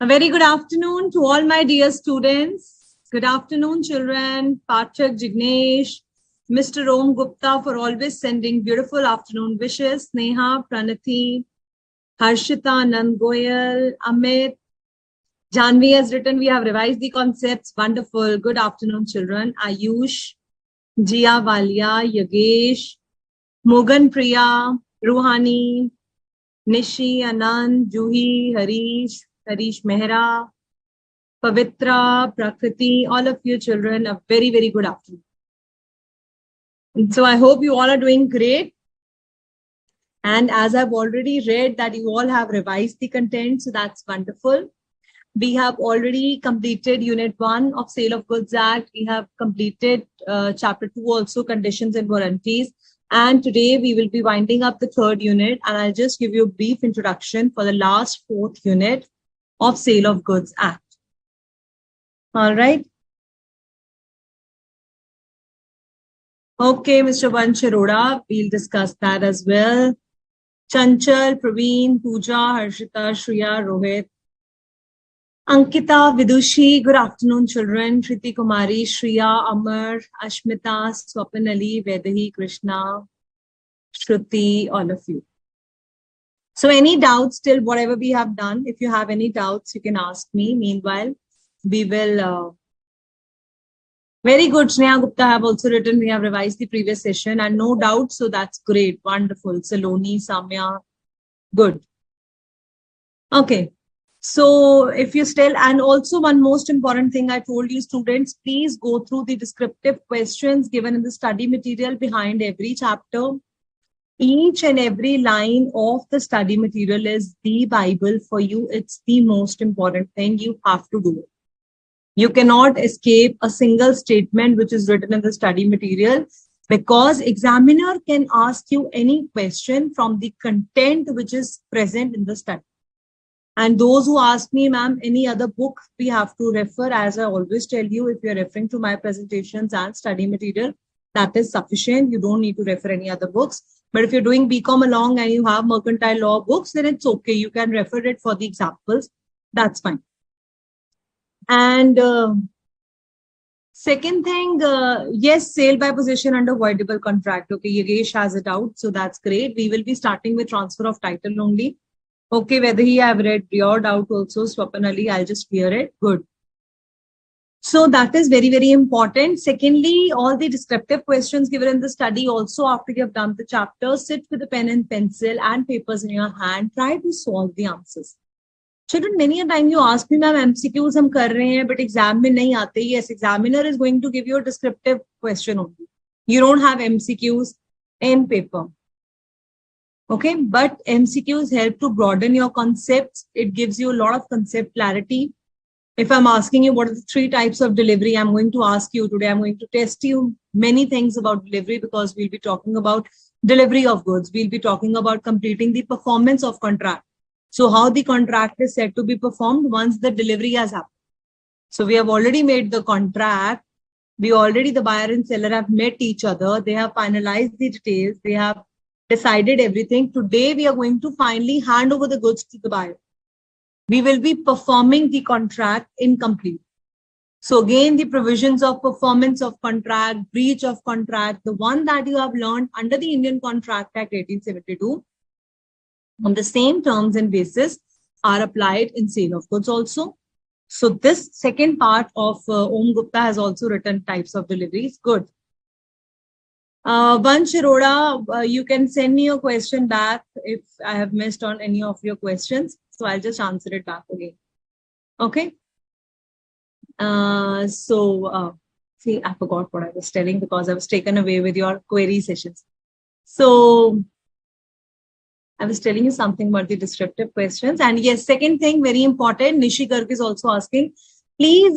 A very good afternoon to all my dear students. Good afternoon, children. Pathak, Jignesh, Mr. Om Gupta for always sending beautiful afternoon wishes. Neha, Pranati, Harshita, Nand Goyal, Amit, Janvi has written, we have revised the concepts. Wonderful. Good afternoon, children. Ayush, Jia Valia, Yagesh, Mogan Priya, Ruhani, Nishi, Anand, Juhi, Harish Mehra, Pavitra, Prakriti, all of you children, a very, very good afternoon. And so I hope you all are doing great. And as I've already read that you all have revised the content, so that's wonderful. We have already completed Unit 1 of Sale of Goods Act. We have completed Chapter 2 also, Conditions and Warranties. And today we will be winding up the third unit. And I'll just give you a brief introduction for the last fourth unit of Sale of Goods Act. All right. Okay, Mr. Vancharoda, we'll discuss that as well. Chanchal, Praveen, Pooja, Harshita, Shriya, Rohit, Ankita, Vidushi, good afternoon, children. Shriti Kumari, Shriya, Amar, Ashmita, Swapanali, Vedahi, Krishna, Shruti, all of you. So any doubts till whatever we have done, if you have any doubts, you can ask me. Meanwhile, we will... Very good. Sneha Gupta have also written, we have revised the previous session and no doubt. So that's great. Wonderful. Saloni, Samya. Good. Okay. So if you still, and also one most important thing I told you students, please go through the descriptive questions given in the study material behind every chapter. Each and every line of the study material is the Bible for you. It's the most important thing. You have to do it. You cannot escape a single statement which is written in the study material because examiner can ask you any question from the content which is present in the study. And those who ask me, ma'am, any other book we have to refer, as I always tell you, if you're referring to my presentations and study material, that is sufficient. You don't need to refer any other books. But if you're doing BCom along and you have mercantile law books, then it's okay. You can refer it for the examples. That's fine. And second thing, yes, sale by possession under voidable contract. Okay, Yagesh has it out. So that's great. We will be starting with transfer of title only. Okay, whether he have read your doubt also, Swapanali, I'll just clear it. Good. So that is very, very important. Secondly, all the descriptive questions given in the study also after you have done the chapter, sit with a pen and pencil and papers in your hand, try to solve the answers. Children, many a time you ask me, ma'am, MCQs hum kar rahe hain, but exam mein nahi aate. Yes, examiner is going to give you a descriptive question only. You don't have MCQs in paper. Okay, but MCQs help to broaden your concepts. It gives you a lot of concept clarity. If I'm asking you what are the 3 types of delivery, I'm going to ask you today, I'm going to test you many things about delivery because we'll be talking about delivery of goods. We'll be talking about completing the performance of contract. So how the contract is said to be performed once the delivery has happened. So we have already made the contract. The buyer and seller have met each other. They have finalized the details. They have decided everything. Today we are going to finally hand over the goods to the buyer. We will be performing the contract incomplete. So again, the provisions of performance of contract, breach of contract, the one that you have learned under the Indian Contract Act 1872, on the same terms and basis are applied in sale of goods also. So this second part of Om Gupta has also written types of deliveries. Good. Vancharoda, you can send me your question back if I have missed on any of your questions. So I'll just answer it back again. Okay. See, I forgot what I was telling because I was taken away with your query sessions. So I was telling you something about the descriptive questions. And yes, second thing, very important, Nishi Garg is also asking, please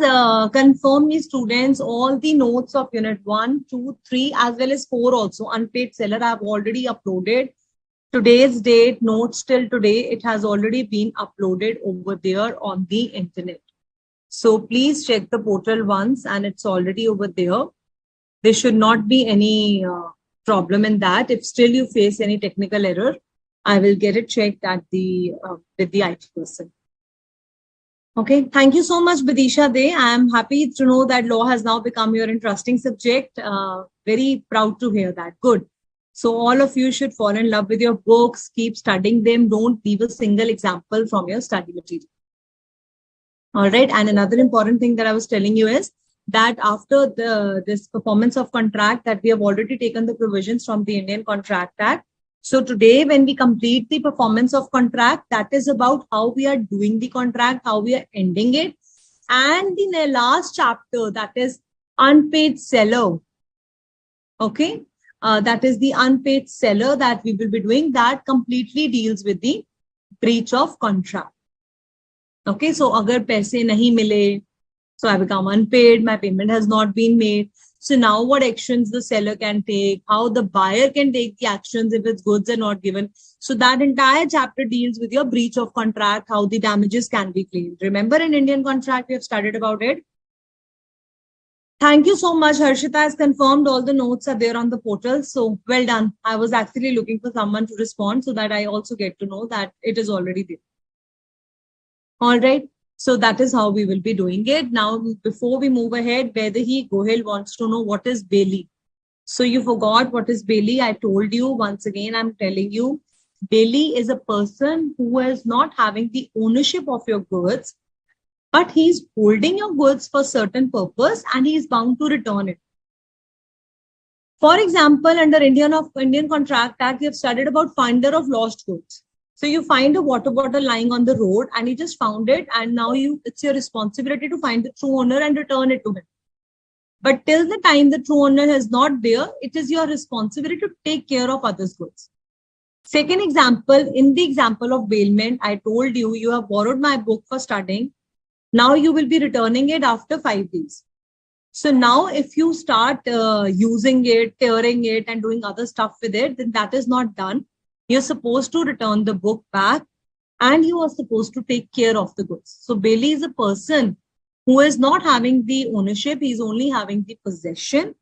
confirm me students all the notes of unit 1, 2, 3 as well as 4 also. Unpaid seller I have already uploaded. Today's date, notes till today, it has already been uploaded over there on the internet. So please check the portal once and it's already over there. There should not be any problem in that. If still you face any technical error, I will get it checked at the with the IT person. Okay, thank you so much, Bidisha De. I am happy to know that law has now become your interesting subject. Very proud to hear that. Good. So all of you should fall in love with your books, keep studying them. Don't leave a single example from your study material. All right. And another important thing that I was telling you is that after this performance of contract that we have already taken the provisions from the Indian Contract Act. So today, when we complete the performance of contract, that is about how we are doing the contract, how we are ending it. And in the last chapter, that is unpaid seller. Okay. That is the unpaid seller that we will be doing. That completely deals with the breach of contract. Okay, so agar paise nahi mile, so I become unpaid, my payment has not been made. So now what actions the seller can take, how the buyer can take the actions if its goods are not given. So that entire chapter deals with your breach of contract, how the damages can be claimed. Remember in Indian contract, we have studied about it. Thank you so much. Harshita has confirmed all the notes are there on the portal. So well done. I was actually looking for someone to respond so that I also get to know that it is already there. All right. So that is how we will be doing it. Now, before we move ahead, Vedahi Gohil wants to know what is Bailey. So you forgot what is Bailey. I told you once again, I'm telling you, Bailey is a person who is not having the ownership of your goods, but he's holding your goods for certain purpose and he is bound to return it. For example, under Indian Contract Act, we have studied about finder of lost goods. So you find a water bottle lying on the road and you just found it, and now it's your responsibility to find the true owner and return it to him. But till the time the true owner is not there, it is your responsibility to take care of others' goods. Second example, in the example of bailment, I told you, you have borrowed my book for studying. Now you will be returning it after 5 days. So now if you start using it, tearing it and doing other stuff with it, then that is not done. You're supposed to return the book back and you are supposed to take care of the goods. So Bailey is a person who is not having the ownership. He's only having the possession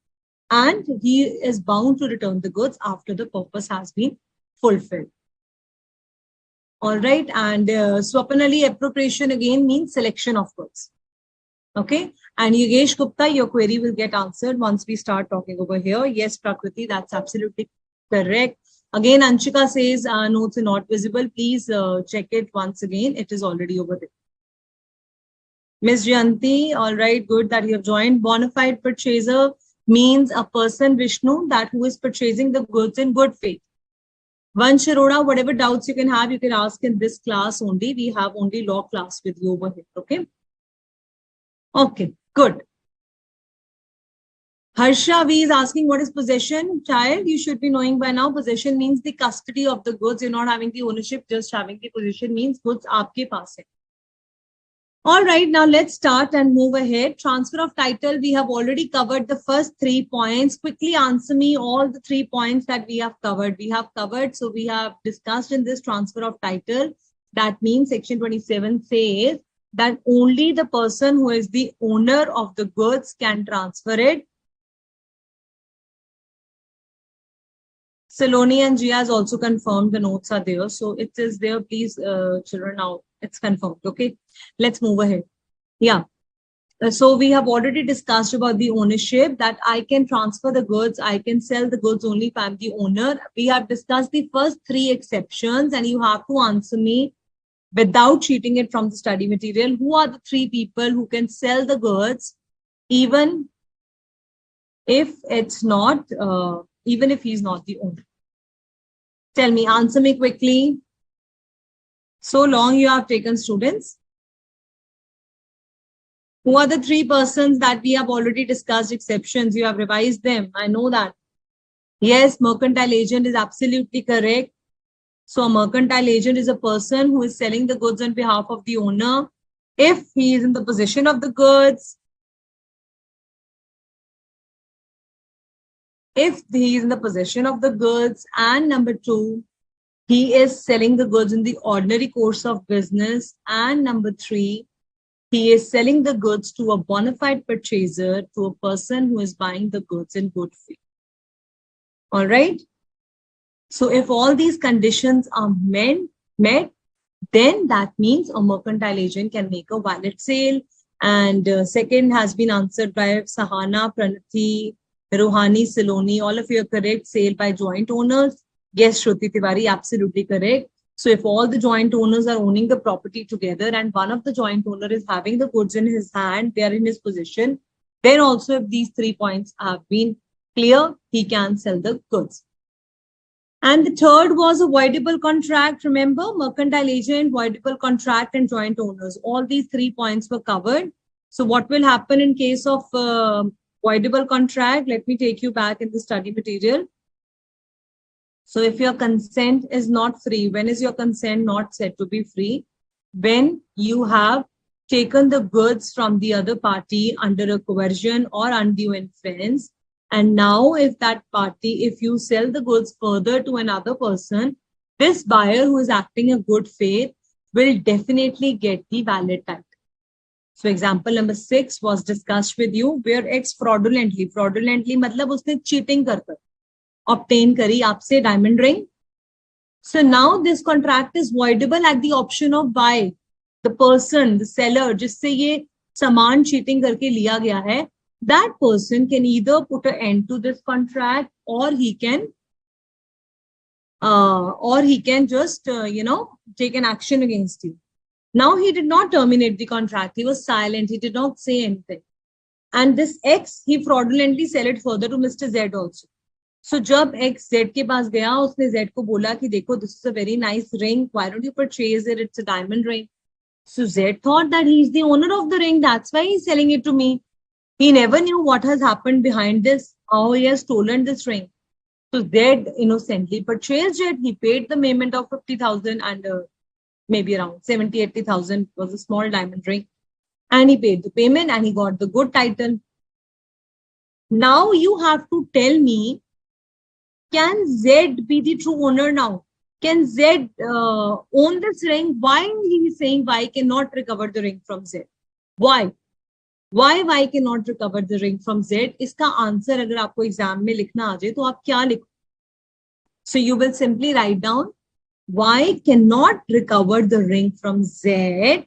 and he is bound to return the goods after the purpose has been fulfilled. All right. And Swapanali, appropriation again means selection of goods. Okay. And Yogesh Gupta, your query will get answered once we start talking over here. Yes, Prakriti, that's absolutely correct. Again, Anshika says notes are not visible. Please check it once again. It is already over there. Ms. Jayanti, all right, good that you have joined. Bonafide purchaser means a person, Vishnu, that who is purchasing the goods in good faith. Vansh Arora, whatever doubts you can have, you can ask in this class only. We have only law class with you over here, okay? Okay, good. Harsha V is asking what is possession? Child, you should be knowing by now. Possession means the custody of the goods. You're not having the ownership, just having the possession means goods aapke paas hai. All right, now let's start and move ahead. Transfer of title, we have already covered the first 3 points. Quickly answer me all the 3 points that we have covered. So we have discussed in this transfer of title. That means section 27 says that only the person who is the owner of the goods can transfer it. Saloni and Gia has also confirmed the notes are there. So it is there. Please, children, now it's confirmed. Okay, let's move ahead. Yeah. So we have already discussed about the ownership, that I can transfer the goods. I can sell the goods only if I'm the owner. We have discussed the first 3 exceptions and you have to answer me without cheating it from the study material. Who are the 3 people who can sell the goods even if it's not, even if he's not the owner? Tell me, answer me quickly. So long you have taken, students. Who are the 3 persons that we have already discussed exceptions? You have revised them. I know that. Yes, mercantile agent is absolutely correct. So a mercantile agent is a person who is selling the goods on behalf of the owner. If he is in the possession of the goods, and number 2, he is selling the goods in the ordinary course of business, and number 3, he is selling the goods to a bona fide purchaser, to a person who is buying the goods in good faith. All right. So if all these conditions are met, then that means a mercantile agent can make a valid sale. And second has been answered by Sahana, Pranati, Rohani, Saloni. All of you are correct. Sale by joint owners. Yes, Shruti Tiwari, absolutely correct. So if all the joint owners are owning the property together and one of the joint owner is having the goods in his hand, they are in his possession, then also if these 3 points have been clear, he can sell the goods. And the third was a voidable contract. Remember, mercantile agent, voidable contract, and joint owners. All these 3 points were covered. So what will happen in case of voidable contract? Let me take you back in the study material. So if your consent is not free, when is your consent not said to be free? When you have taken the goods from the other party under a coercion or undue influence. And now if that party, if you sell the goods further to another person, this buyer who is acting in good faith will definitely get the valid title. So example number 6 was discussed with you where X fraudulently मतलब उसने cheating कर obtain करी आपसे diamond ring. So now this contract is voidable at the option of buy. The person, the seller, जिससे ये सामान cheating करके लिया गया है, that person can either put an end to this contract or he can just take an action against you. Now he did not terminate the contract. He was silent. He did not say anything. And this X, he fraudulently sell it further to Mr. Z also. So जब X Z के पास गया, उसने Z को बोला कि देखो, this is a very nice ring. Why don't you purchase it? It's a diamond ring. So Z thought that he's the owner of the ring. That's why he's selling it to me. He never knew what has happened behind this, how he has stolen this ring. So Z innocently purchased it. He paid the payment of 50,000 and maybe around 70,000-80,000 was a small diamond ring. And he paid the payment and he got the good title. Now you have to tell me, can Z be the true owner now? Can Z own this ring? Why he is saying Y cannot recover the ring from Z? Why? Why Y cannot recover the ring from Z? इसका answer अगर आपको exam में लिखना आ जाए तो आप क्या लिखो? So you will simply write down Y cannot recover the ring from Z.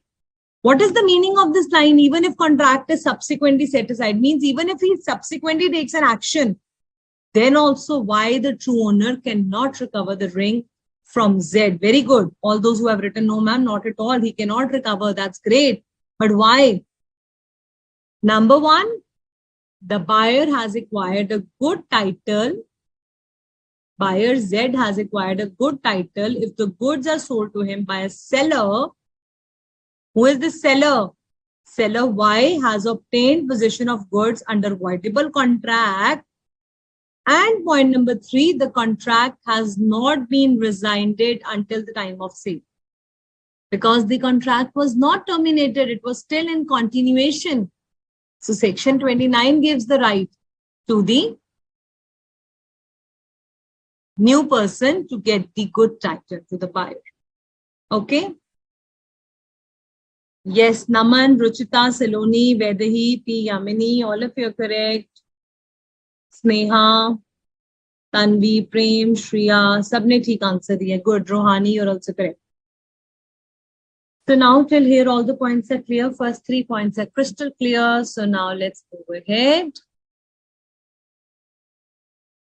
What is the meaning of this line? Even if contract is subsequently set aside, means even if he subsequently takes an action, then also Y, the true owner, cannot recover the ring from Z. Very good. All those who have written, no ma'am, not at all. He cannot recover. That's great. But why? Number one, the buyer has acquired a good title. Buyer Z has acquired a good title. If the goods are sold to him by a seller, who is the seller? Seller Y has obtained possession of goods under voidable contract. And point number 3, the contract has not been rescinded until the time of sale. Because the contract was not terminated, it was still in continuation. So section 29 gives the right to the new person to get the good title to the buyer. Okay. Yes, Naman, Ruchita, Saloni, Vedahi, P. Yamini, all of you are correct. Sneha, Tanvi, Prem, Shriya, सबने ठीक answer दिया. Good. Rohani, you're also correct. So now till here all the points are clear. First 3 points are crystal clear. So now let's move ahead.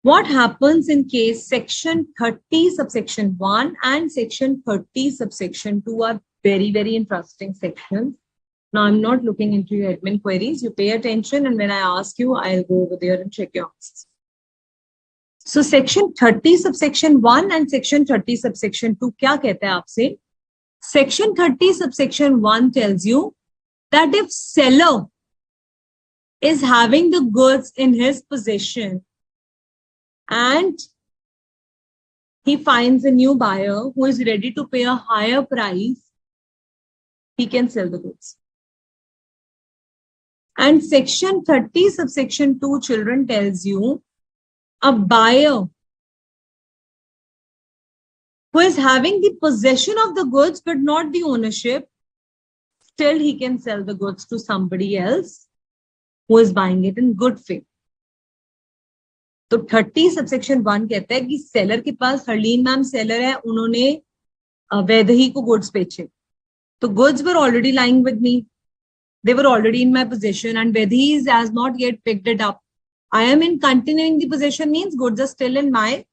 What happens in case section 30 subsection 1 and section 30 subsection 2 are very, very interesting sections. Now I'm not looking into your admin queries. You pay attention and when I ask you, I'll go over there and check your answers. So section 30 subsection 1 and section 30 subsection 2 क्या कहता है आपसे? Section 30 subsection 1 tells you that if seller is having the goods in his possession and he finds a new buyer who is ready to pay a higher price, he can sell the goods. And section 30 subsection 2 children tells you a buyer who is having the possession of the goods but not the ownership, still he can sell the goods to somebody else who is buying it in good faith. तो 30 subsection 1 कहता है कि seller के पास, Harleen ma'am seller है, उन्होंने वैदेही को goods बेचे. So goods were already lying with me. They were already in my possession and Vedhi has not yet picked it up. I am in continuing the possession means goods are still in my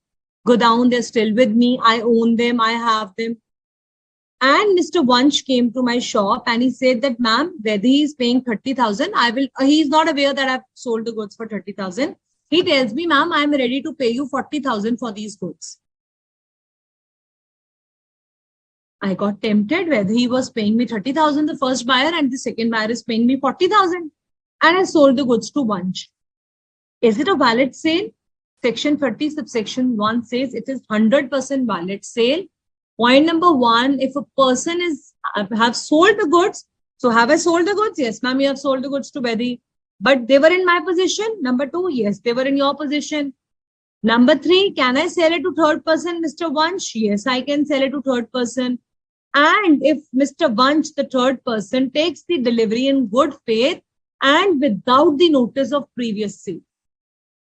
godown. They're still with me. I own them. I have them. And Mr. Vansh came to my shop and he said that, ma'am, Vedhi is paying 30,000. He's not aware that I've sold the goods for 30,000. He tells me, ma'am, I'm ready to pay you 40,000 for these goods. I got tempted whether he was paying me 30,000, the first buyer, and the second buyer is paying me 40,000. And I sold the goods to Vansh. Is it a valid sale? Section 30 subsection 1 says it is 100% valid sale. Point number 1, if a person have sold the goods, so have I sold the goods? Yes, ma'am, you have sold the goods to Vedhi. But they were in my possession. Number 2, yes, they were in your possession. Number 3, can I sell it to third person, Mr. Vansh? Yes, I can sell it to third person. And if Mr. Vansh, the third person, takes the delivery in good faith and without the notice of previous sale,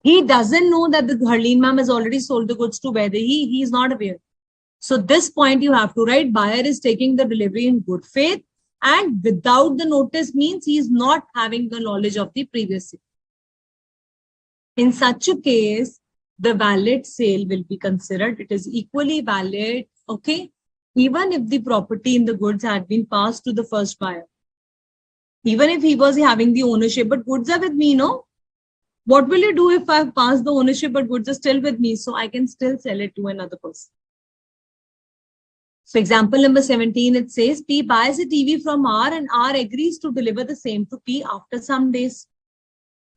he doesn't know that the Harleen ma'am has already sold the goods to Vedhi. He is not aware. So this point you have to write, buyer is taking the delivery in good faith and without the notice means he is not having the knowledge of the previous sale. In such a case, the valid sale will be considered. It is equally valid, okay? Even if the property in the goods had been passed to the first buyer. Even if he was having the ownership, but goods are with me, no? What will you do if I've passed the ownership, but goods are still with me? So I can still sell it to another person. So example number 17, it says, P buys a TV from R and R agrees to deliver the same to P after some days.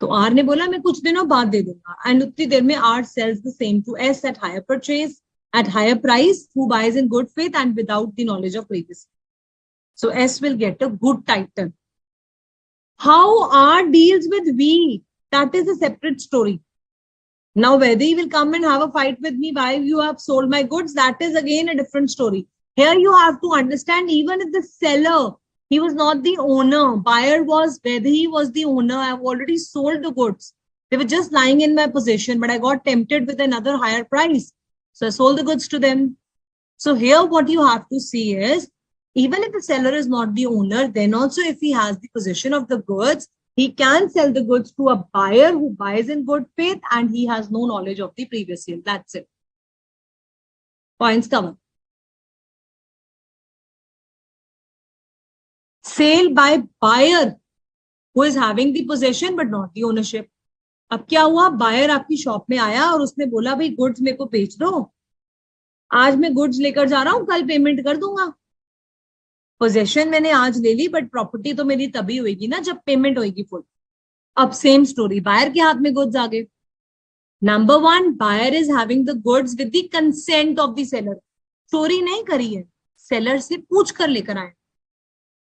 So R ने बोला मैं कुछ दिनों बाद दे दूंगा. And उतनी देर में R sells the same to S at higher purchase, at higher price, who buys in good faith and without the knowledge of previous. So S will get a good title. How R deals with V, that is a separate story. Now whether he will come and have a fight with me why you have sold my goods, that is again a different story. Here you have to understand, even if the seller, he was not the owner, buyer was, whether he was the owner, I have already sold the goods. They were just lying in my possession, but I got tempted with another higher price. So I sold the goods to them. So here what you have to see is, even if the seller is not the owner, then also if he has the possession of the goods, he can sell the goods to a buyer who buys in good faith and he has no knowledge of the previous sale. That's it. Points covered. Sale by buyer who is having the possession but not the ownership. अब क्या हुआ, buyer आपकी shop में आया और उसने बोला भाई गुड्स मेरे को बेच दो, आज मैं गुड्स लेकर जा रहा हूं, कल पेमेंट कर दूंगा. पोजेशन मैंने आज ले ली बट प्रॉपर्टी तो मेरी तभी होगी ना जब पेमेंट होगी फुल. अब सेम स्टोरी, बायर के हाथ में गुड्स आ गए. Number 1, buyer is having the goods with the consent of the seller. चोरी नहीं करी है, सेलर से पूछ कर लेकर आए.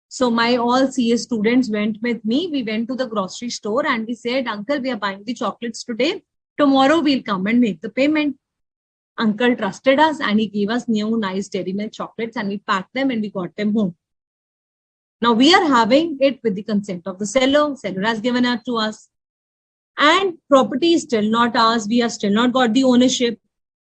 So my all CS students went with me. We went to the grocery store and we said, Uncle, we are buying the chocolates today. Tomorrow we'll come and make the payment. Uncle trusted us and he gave us new nice Dairy Milk chocolates and we packed them and we got them home. Now we are having it with the consent of the seller. Seller has given it to us. And property is still not ours. We have still not got the ownership.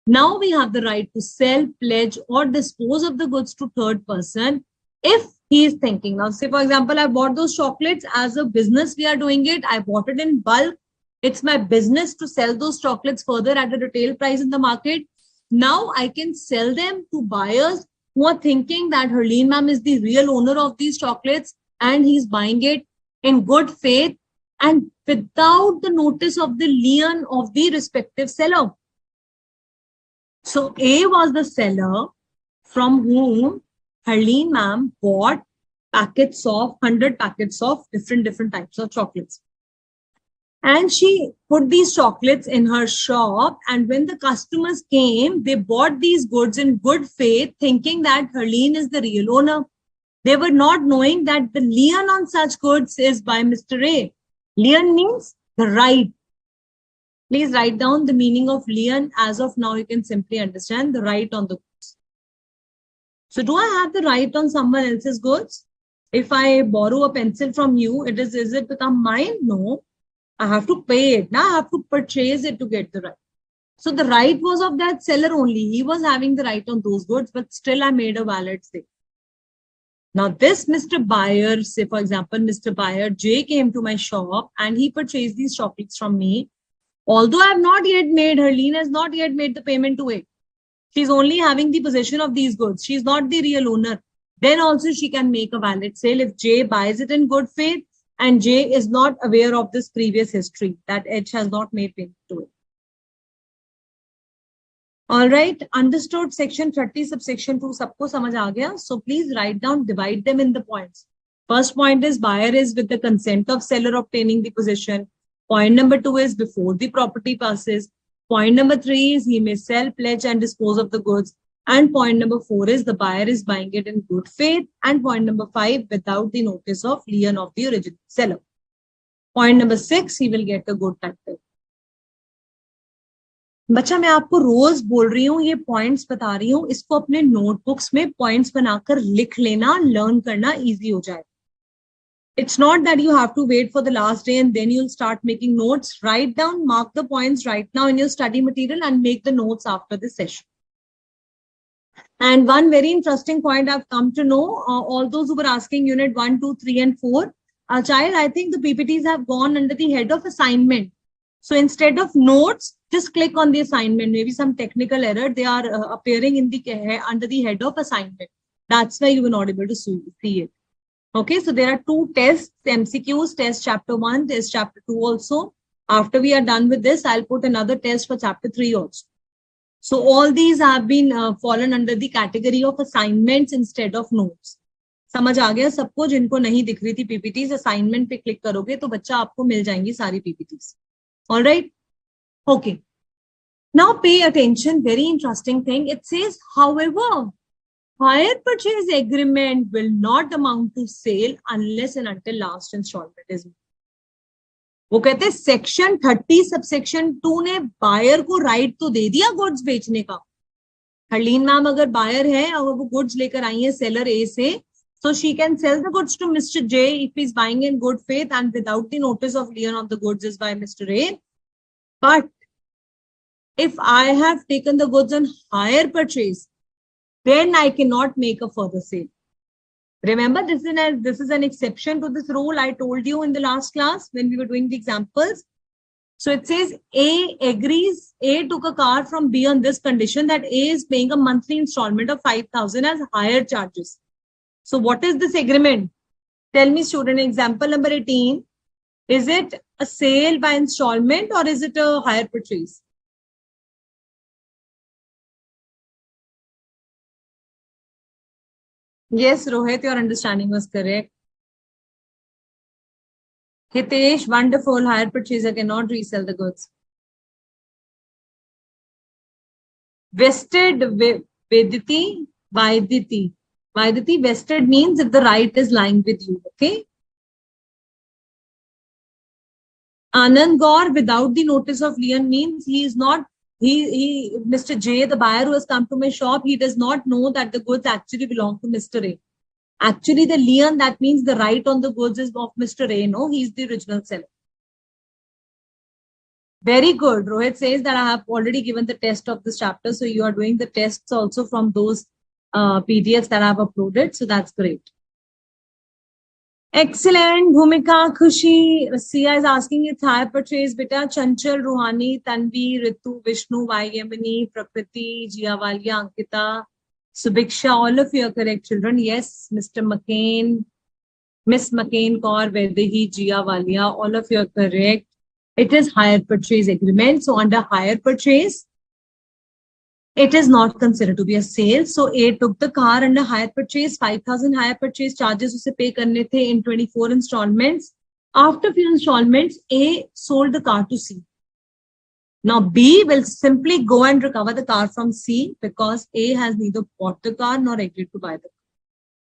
Now we have the right to sell, pledge or dispose of the goods to third person if he is thinking. Now, say for example, I bought those chocolates as a business. We are doing it. I bought it in bulk. It's my business to sell those chocolates further at a retail price in the market. Now I can sell them to buyers who are thinking that Harleen ma'am is the real owner of these chocolates and he's buying it in good faith and without the notice of the lien of the respective seller. So A was the seller from whom Harleen ma'am bought packets of 100 packets of different types of chocolates. And she put these chocolates in her shop. And when the customers came, they bought these goods in good faith, thinking that Harleen is the real owner. They were not knowing that the lien on such goods is by Mr. A. Lien means the right. Please write down the meaning of lien. As of now, you can simply understand the right on the goods. So do I have the right on someone else's goods? If I borrow a pencil from you, is it become mine? No. I have to pay it. Now I have to purchase it to get the right. So the right was of that seller only. He was having the right on those goods, but still I made a valid sale. Now this Mr. Buyer, say for example, Mr. Buyer J came to my shop and he purchased these chocolates from me. Although I have not yet made, Herleen has not yet made the payment to it. She's only having the possession of these goods. She's not the real owner. Then also she can make a valid sale if J buys it in good faith and J is not aware of this previous history that H has not made payment to it. All right, understood. Section 30 subsection 2 सबको समझ आ गया? So please write down, divide them in the points. First point is buyer is with the consent of seller obtaining the possession. Point number 2 is before the property passes. Point number 3 is he may sell, pledge and dispose of the goods. And point number 4 is the buyer is buying it in good faith. And point number 5 without the notice of lien of the original seller. Point number 6 he will get a good title. बच्चा मैं आपको रोज बोल रही हूँ, ये points बता रही हूँ, इसको अपने नोटबुक्स में पॉइंट्स बनाकर लिख लेना, लर्न करना इजी हो जाए. It's not that you have to wait for the last day and then you'll start making notes. Write down, mark the points right now in your study material and make the notes after this session. And one very interesting point I've come to know, all those who were asking unit 1, 2, 3 and 4, child, I think the PPTs have gone under the head of assignment. So instead of notes, just click on the assignment. Maybe some technical error. They are appearing in the under the head of assignment. That's why you were not able to see it. Okay, so there are 2 tests, MCQs, test chapter 1, test chapter 2 also. After we are done with this, I'll put another test for chapter 3 also. So all these have been fallen under the category of assignments instead of notes. समझ आ गया सबको? जिनको नहीं दिख रही थी PPTs, assignment पे click करोगे तो बच्चा आपको मिल जाएंगी सारी PPTs. All right. Okay. Now pay attention. Very interesting thing. It says, however, hire purchase agreement will not amount to sale unless and until last installment is made. वो कहते हैं सेक्शन 30 सबसेक्शन 2 ने बायर को right तो दे दिया goods बेचने का. Harleen ma'am अगर बायर है और वो गुड्स लेकर आई है सेलर ए से, so she can sell the goods to Mr. J if he's buying in good faith and without the notice of lien of the goods is by Mr. A. But if I have taken the goods on hire purchase, then I cannot make a further sale. Remember, this is an exception to this rule I told you in the last class when we were doing the examples. So it says A agrees, A took a car from B on this condition that A is paying a monthly installment of 5,000 as hire charges. So what is this agreement? Tell me, student, example number 18. Is it a sale by installment or is it a hire purchase? Yes, Rohit, your understanding was correct. Hitesh, wonderful. Hire purchaser cannot resell the goods. Vested, Vediti, Vaiditi. Vaiditi, vested means if the right is lying with you, okay? Anand Gaur, without the notice of lien means he is not, Mr. J, the buyer who has come to my shop, he does not know that the goods actually belong to Mr. A. Actually, the lien, that means the right on the goods is of Mr. A. No, he's the original seller. Very good. Rohit says that I have already given the test of this chapter. So you are doing the tests also from those PDFs that I have uploaded. So that's great. Excellent. Bhumika, Khushi. Sia is asking it's hire purchase. Beta, Chanchal, Ruhani, Tanvi, Ritu, Vishnu, Vaiyamani, Prakriti, Jiawalia, Ankita, Subiksha. All of you are correct, children. Yes, Mr. McCain, Miss McCain, Kaur, Vedehi, Jiawalia. All of you are correct. It is hire purchase agreement. So under hire purchase, it is not considered to be a sale. So A took the car under hire purchase, 5,000 hire purchase charges उसे pay करने थे in 24 installments. After few installments, A sold the car to C. Now B will simply go and recover the car from C because A has neither bought the car nor agreed to buy the car.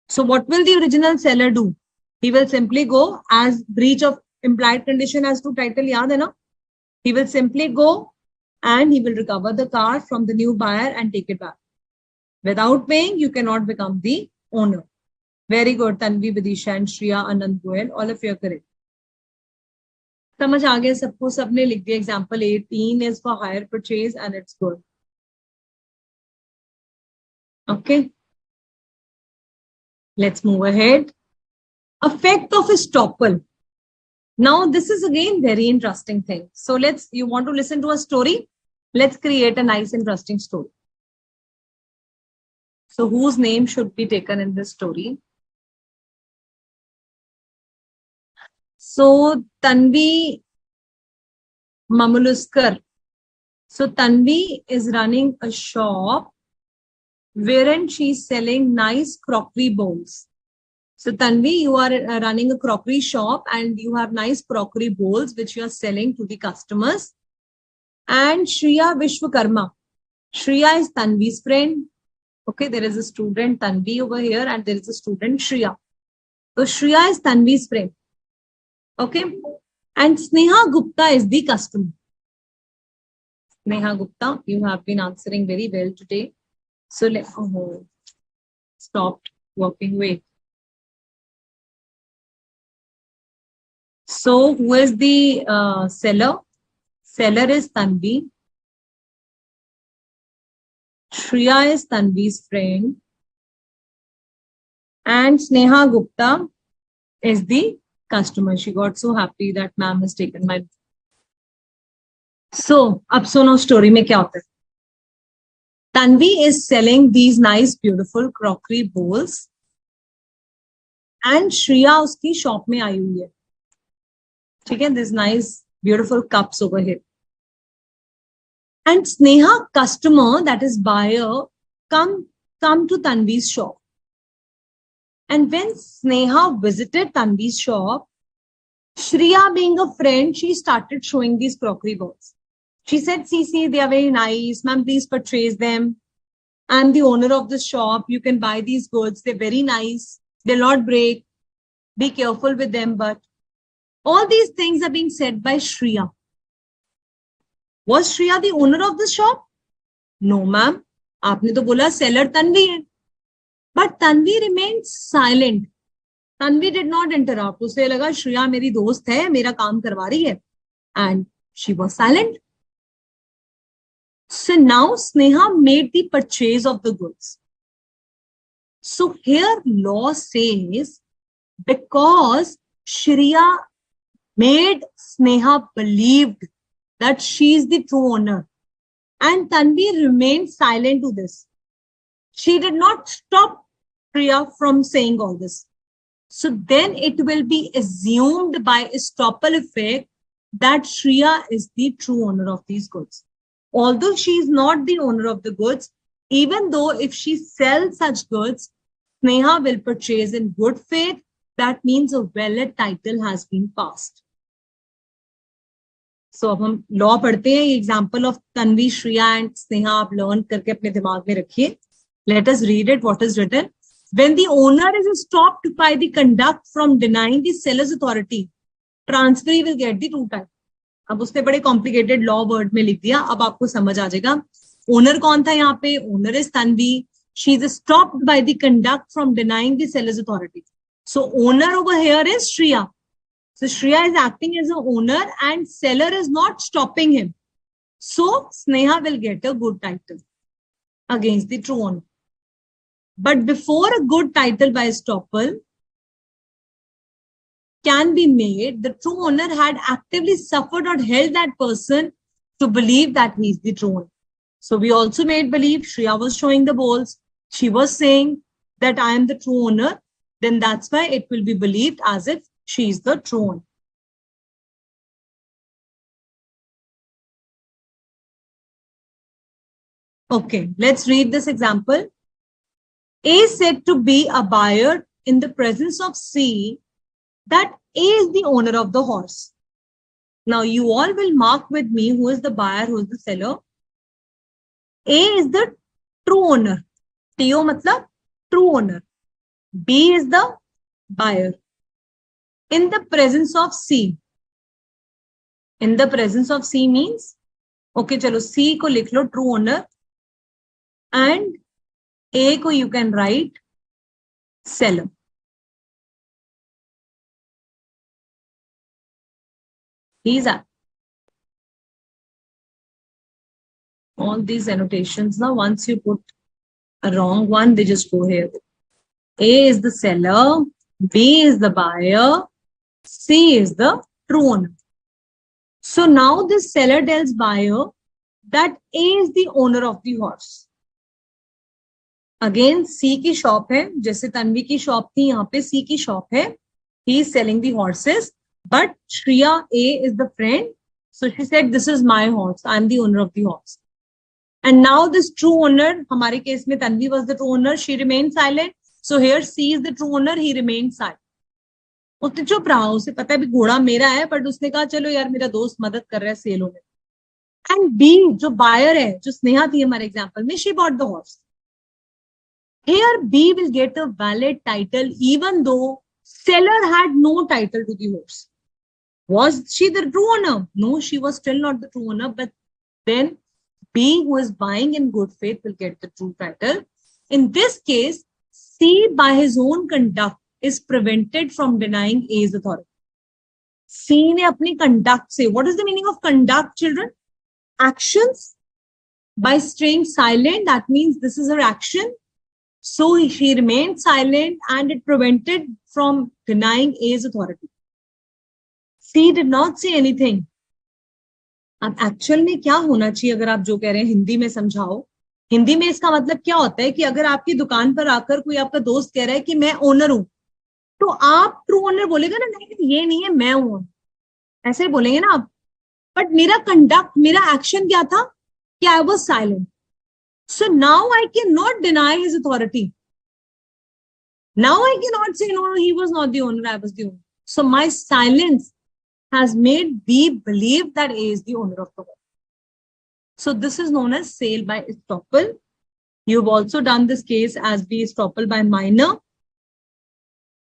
So what will the original seller do? He will simply go as breach of implied condition as to title, yaad hai na? He will simply go and he will recover the car from the new buyer and take it back. Without paying, you cannot become the owner. Very good, Tanvi, Vidisha, and Shriya, Anand, Goel. All of you are correct. समझ आ गया सबको? सबने लिख दिया example 18 is for higher purchase and it's good. Okay, let's move ahead. Effect of estoppel. Now this is again very interesting thing. So you want to listen to a story? Let's create a nice interesting story. So whose name should be taken in this story? So Tanvi Mamuluskar. So Tanvi is running a shop wherein she's selling nice crockery bowls. So Tanvi, you are running a crockery shop and you have nice crockery bowls which you are selling to the customers. And Shriya Vishwakarma. Shriya is Tanvi's friend. Okay, there is a student Tanvi over here and there is a student Shriya. So Shriya is Tanvi's friend. Okay, and Sneha Gupta is the customer. Sneha Gupta, you have been answering very well today. So stopped working. Wait. So who is the seller? Seller is Tanvi. Shriya is Tanvi's friend. And Sneha Gupta is the customer. She got so happy that ma'am has taken my. So, ab suno story mein kya hota hai? Tanvi is selling these nice, beautiful crockery bowls. And Shriya uski shop mein aayi hui hai. ठीक है, these nice, beautiful cups over here. And Sneha, customer, that is buyer, come to Tanvi's shop. And when Sneha visited Tanvi's shop, Shriya, being a friend, she started showing these crockery bowls. She said, see, they are very nice. Ma'am, please purchase them. I'm the owner of the shop. You can buy these goods. They're very nice. They'll not break. Be careful with them. But all these things are being said by Shriya. Was Shriya the owner of the shop? No, ma'am. Aapne to bola seller Tanvi hai. But Tanvi remained silent. Tanvi did not interrupt. उसे लगा श्रेया मेरी दोस्त है, मेरा काम करवा रही है. And she was silent. So now Sneha made the purchase of the goods. So here law says because Shriya made Sneha believed that she is the true owner and Tanvi remained silent to this. She did not stop Shriya from saying all this. So then it will be assumed by estoppel effect that Shriya is the true owner of these goods. Although she is not the owner of the goods, even though if she sells such goods, Sneha will purchase in good faith. That means a valid title has been passed. So अब हम law पढ़ते हैं. Example of Tanvi, Shriya and Sneha आप learn करके अपने दिमाग में रखिए. Let us read it. What is written? When the owner is stopped by the conduct from denying the seller's authority, transferee will get the true title. अब उसने बड़े complicated law word में लिख दिया. अब आपको समझ आ जाएगा. ओनर कौन था यहाँ पे? Owner is Tanvi. She is stopped by the conduct from denying the sellers authority. So owner over here is Shreya. So Shriya is acting as an owner and seller is not stopping him. So Sneha will get a good title against the true owner. But before a good title by estoppel can be made, the true owner had actively suffered or held that person to believe that he is the true owner. So we also made believe. Shriya was showing the bowls. She was saying that I am the true owner. Then that's why it will be believed as if she is the true owner. Okay, let's read this example. A is said to be a buyer in the presence of C that A is the owner of the horse. Now you all will mark with me who is the buyer, who is the seller. A is the true owner. TO matlab true owner. B is the buyer. In the presence of C. In the presence of C means, okay, chalo C ko likh lo true owner and A ko you can write seller. These are all these annotations. Now, once you put a wrong one, they just go here. A is the seller, B is the buyer, C is the true owner. So now this seller tells buyer that A is the owner of the horse. Again, C की shop है, जैसे तन्वी की shop थी, यहाँ पे C की shop है. He is selling the horses, but Shriya A is the friend. So she said, "This is my horse. I am the owner of the horse." And now this true owner, हमारे case में Tanvi was the true owner. She remained silent. So here C is the true owner. He remained silent. उसने चुप रहा, उसे पता है भी घोड़ा मेरा है, बट उसने कहा चलो यार मेरा दोस्त मदद कर रहा है सेल होने. एंड बी जो बायर है, जो स्नेहा थी हमारे एग्जांपल में, she bought the horse. Here B will get a valid title even though seller had no title to the horse. Was she the true owner? No, she was still not the true owner, but then B, who is buying in good faith, will get the true title. In this case, C, by his own conduct, is prevented from denying A's authority. C ने अपनी conduct से, what is the meaning of conduct, children? Actions. By staying silent, that means this is her action. So she remained silent and it prevented from denying A's authority. C did not say anything. अब actual में क्या होना चाहिए, अगर आप जो कह रहे हैं हिंदी में समझाओ. हिंदी में इसका मतलब क्या होता है कि अगर आपकी दुकान पर आकर कोई आपका दोस्त कह रहा है कि मैं ओनर हूं, तो आप ट्रू ओनर बोलेगा ना, नहीं ये नहीं है, मैं हूं, ऐसे ही बोलेंगे ना आप. बट मेरा कंडक्ट, मेरा एक्शन क्या था कि I was silent. So now I cannot deny his authority. Now I cannot say, no, he was not the owner, I was the owner. So my silence has made B believe that A is the owner of the horse. So this is known as sale by estoppel. You've also done this case as B estoppel by minor.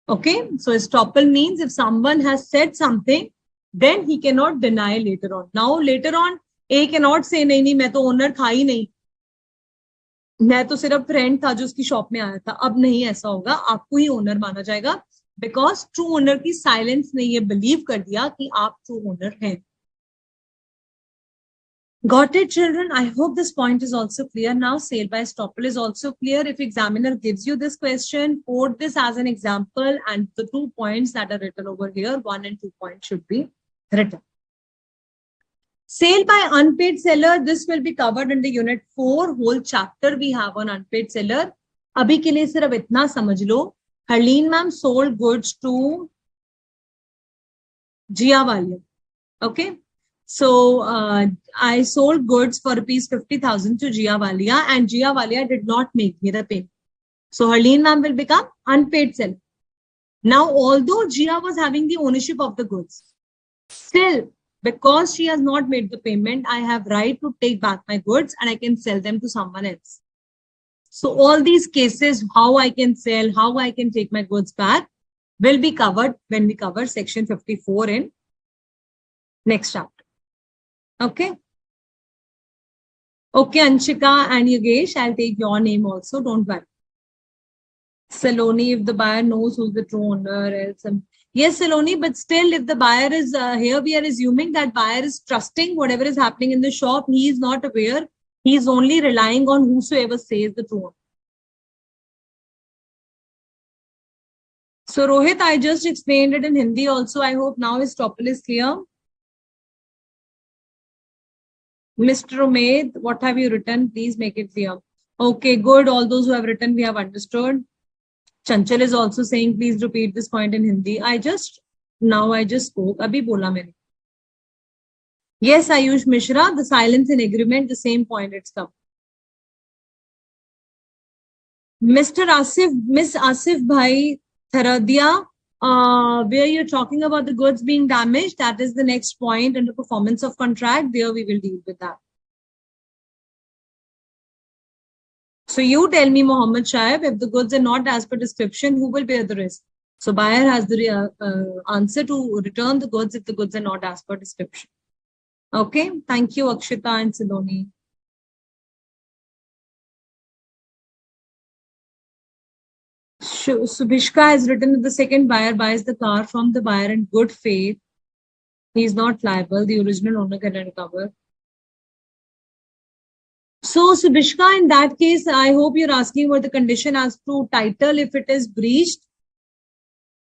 Okay, so estoppel means if someone has said something, then he cannot deny later on. Now later on, A cannot say, नहीं, मैं तो owner था ही नहीं, मैं तो सिर्फ friend था जो उसकी शॉप में आया था. अब नहीं ऐसा होगा, आपको ही ओनर माना जाएगा, बिकॉज ट्रू ओनर की साइलेंस ने ये बिलीव कर दिया कि आप ट्रू ओनर हैं. Got it, children? I hope this point is also clear now. Sale by estoppel is also clear. If examiner gives you this question, quote this as an example, and the 2 points that are written over here, 1 and 2 points should be written. Sale by unpaid seller, this will be covered in the unit 4. Whole chapter we have on unpaid seller. अभी के लिए सिर्फ इतना समझ लो. Harleen ma'am sold goods to Jia Walia. Okay. So I sold goods for rupees 50,000 to Jia Walia, and Jia Walia did not make me the payment. So Harleen ma'am will become unpaid seller. Now, although Jia was having the ownership of the goods, still, because she has not made the payment, I have right to take back my goods and I can sell them to someone else. So all these cases, how I can sell, how I can take my goods back, will be covered when we cover section 54 in next chapter. Okay. Okay, Anshika and Yogesh, I'll take your name also, don't worry. Saloni, if the buyer knows who's the true owner, else. Yes, Saloni, but still, if the buyer is here, we are assuming that buyer is trusting whatever is happening in the shop. He is not aware. He is only relying on whosoever says the true owner. So, Rohit, I just explained it in Hindi also. I hope now his topic is clear. Mr. Umaid, what have you written? Please make it clear. Okay, good. All those who have written, we have understood. Chanchal is also saying, please repeat this point in Hindi. I just spoke. Abhi bola maine. Yes, Ayush Mishra, the silence in agreement, the same point it's come. Mr. Asif, Miss Asif Bhai Tharadia, where you're talking about the goods being damaged, that is the next point under performance of contract. There we will deal with that. So you tell me, Mohammed Shaib, if the goods are not as per description, who will bear the risk? So buyer has the answer to return the goods if the goods are not as per description. Okay, thank you, Akshita and Sidoni. Subhishka has written that the second buyer buys the car from the buyer in good faith He is not liable. The original owner can recover. So, Subishka, in that case, I hope you're asking what the condition as to title. If it is breached,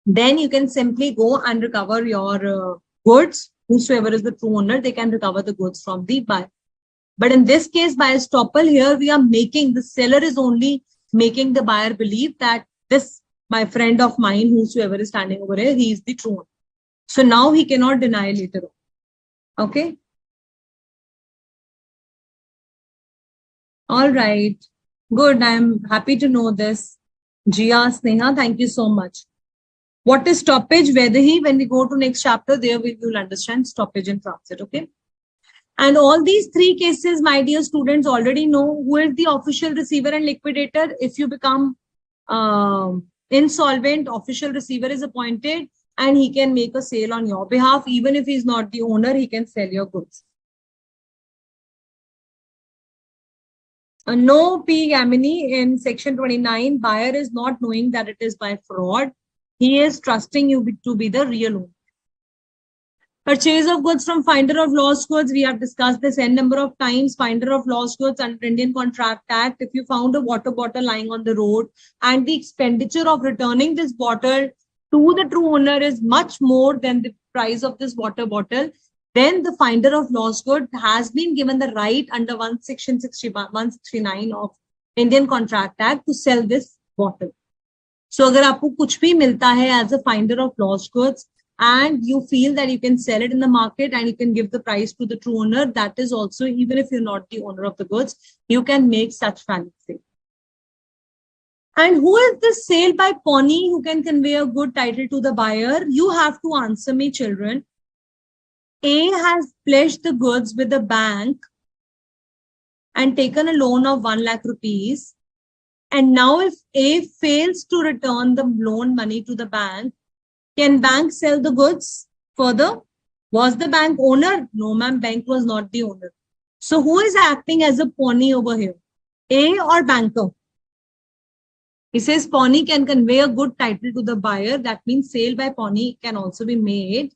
then you can simply go and recover your goods. Whosoever is the true owner, they can recover the goods from the buyer. But in this case, by estoppel, here we are making, the seller is only making the buyer believe that this, my friend of mine, whosoever is standing over here, he is the true owner. So now he cannot deny later on. Okay. All right. Good. I'm happy to know this. Jia, Sneha, thank you so much. What is stoppage? Whether he, when we go to next chapter, there we will understand stoppage and transit. Okay. And all these three cases, my dear students, already know who is the official receiver and liquidator. If you become insolvent, official receiver is appointed and he can make a sale on your behalf. Even if he's not the owner, he can sell your goods. No P. Gamini in section 29, buyer is not knowing that it is by fraud. He is trusting you to be the real owner. Purchase of goods from finder of lost goods. We have discussed this n number of times. Finder of lost goods under Indian Contract Act. If you found a water bottle lying on the road and the expenditure of returning this bottle to the true owner is much more than the price of this water bottle, then the finder of lost good has been given the right under section 169 of Indian Contract Act to sell this bottle. So अगर आपको कुछ भी मिलता है as a finder of lost goods and you feel that you can sell it in the market and you can give the price to the true owner, that is also, even if you're not the owner of the goods, you can make such valid sale. And who is this sale by pawnee who can convey a good title to the buyer? You have to answer me, children. A has pledged the goods with the bank and taken a loan of 1 lakh rupees. And now if A fails to return the loan money to the bank, can bank sell the goods further? Was the bank owner? No, ma'am, bank was not the owner. So who is acting as a pawnee over here? A or banker? He says pawnee can convey a good title to the buyer. That means sale by pawnee can also be made.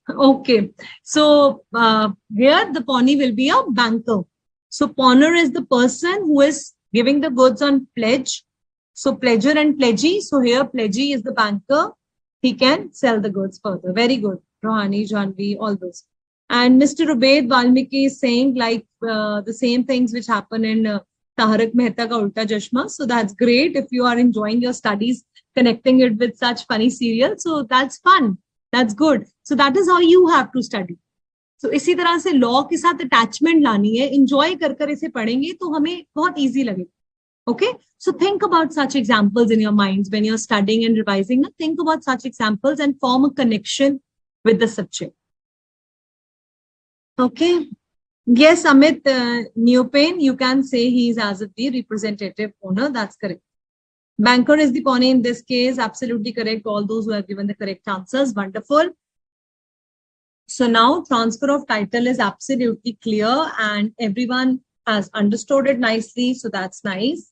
Okay, so here the pawnee will be a banker. So pawner is the person who is giving the goods on pledge. So pledger and pledgee. So here pledgee is the banker. He can sell the goods further. Very good. Rohani, Janvi, all those. And Mr. Ubaid Valmiki is saying like the same things which happen in Tarak Mehta Ka Ulta Chashma. So that's great if you are enjoying your studies, connecting it with such funny serials. So that's fun. That's good. So that is how you have to study. So इसी तरह से law के साथ attachment लानी है, enjoy कर कर इसे पढ़ेंगे तो हमें बहुत इजी लगेगा. Okay, so think about such examples in your minds when you're studying and revising. Think about such examples and form a connection with the subject. Okay. Yes, Amit Neopain, you can say he is as of the representative owner. That's correct. Banker is the pawnee in this case. Absolutely correct. All those who have given the correct answers. Wonderful. So now transfer of title is absolutely clear and everyone has understood it nicely. So that's nice.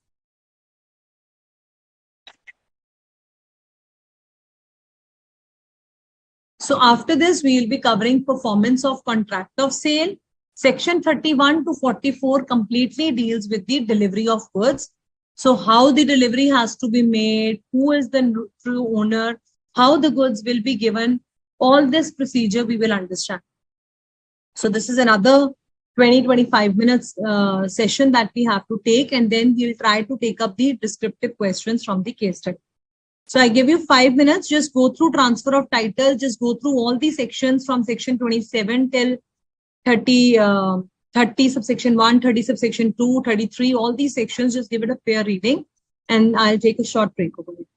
So after this, we will be covering performance of contract of sale. Section 31 to 44 completely deals with the delivery of goods. So how the delivery has to be made, who is the true owner, how the goods will be given, all this procedure we will understand. So this is another 20-25 minutes session that we have to take, and then we'll try to take up the descriptive questions from the case study. So I give you 5 minutes, just go through transfer of title, just go through all the sections from section 27 till 30, 30 subsection 1, 30 subsection 2, 33, all these sections, just give it a fair reading and I'll take a short break over it.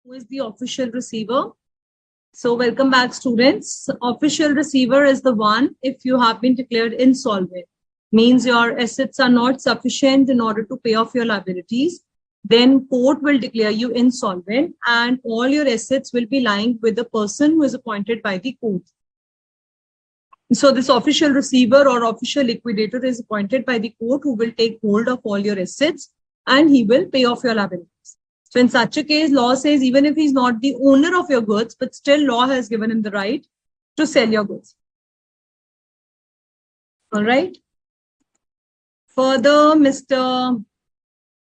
Who is the official receiver? So welcome back, students. Official receiver is the one if you have been declared insolvent, means your assets are not sufficient in order to pay off your liabilities. Then court will declare you insolvent and all your assets will be lying with the person who is appointed by the court. So this official receiver or official liquidator is appointed by the court who will take hold of all your assets and he will pay off your liabilities. So in such a case, law says even if he's not the owner of your goods, but still law has given him the right to sell your goods. All right. Further, Mr.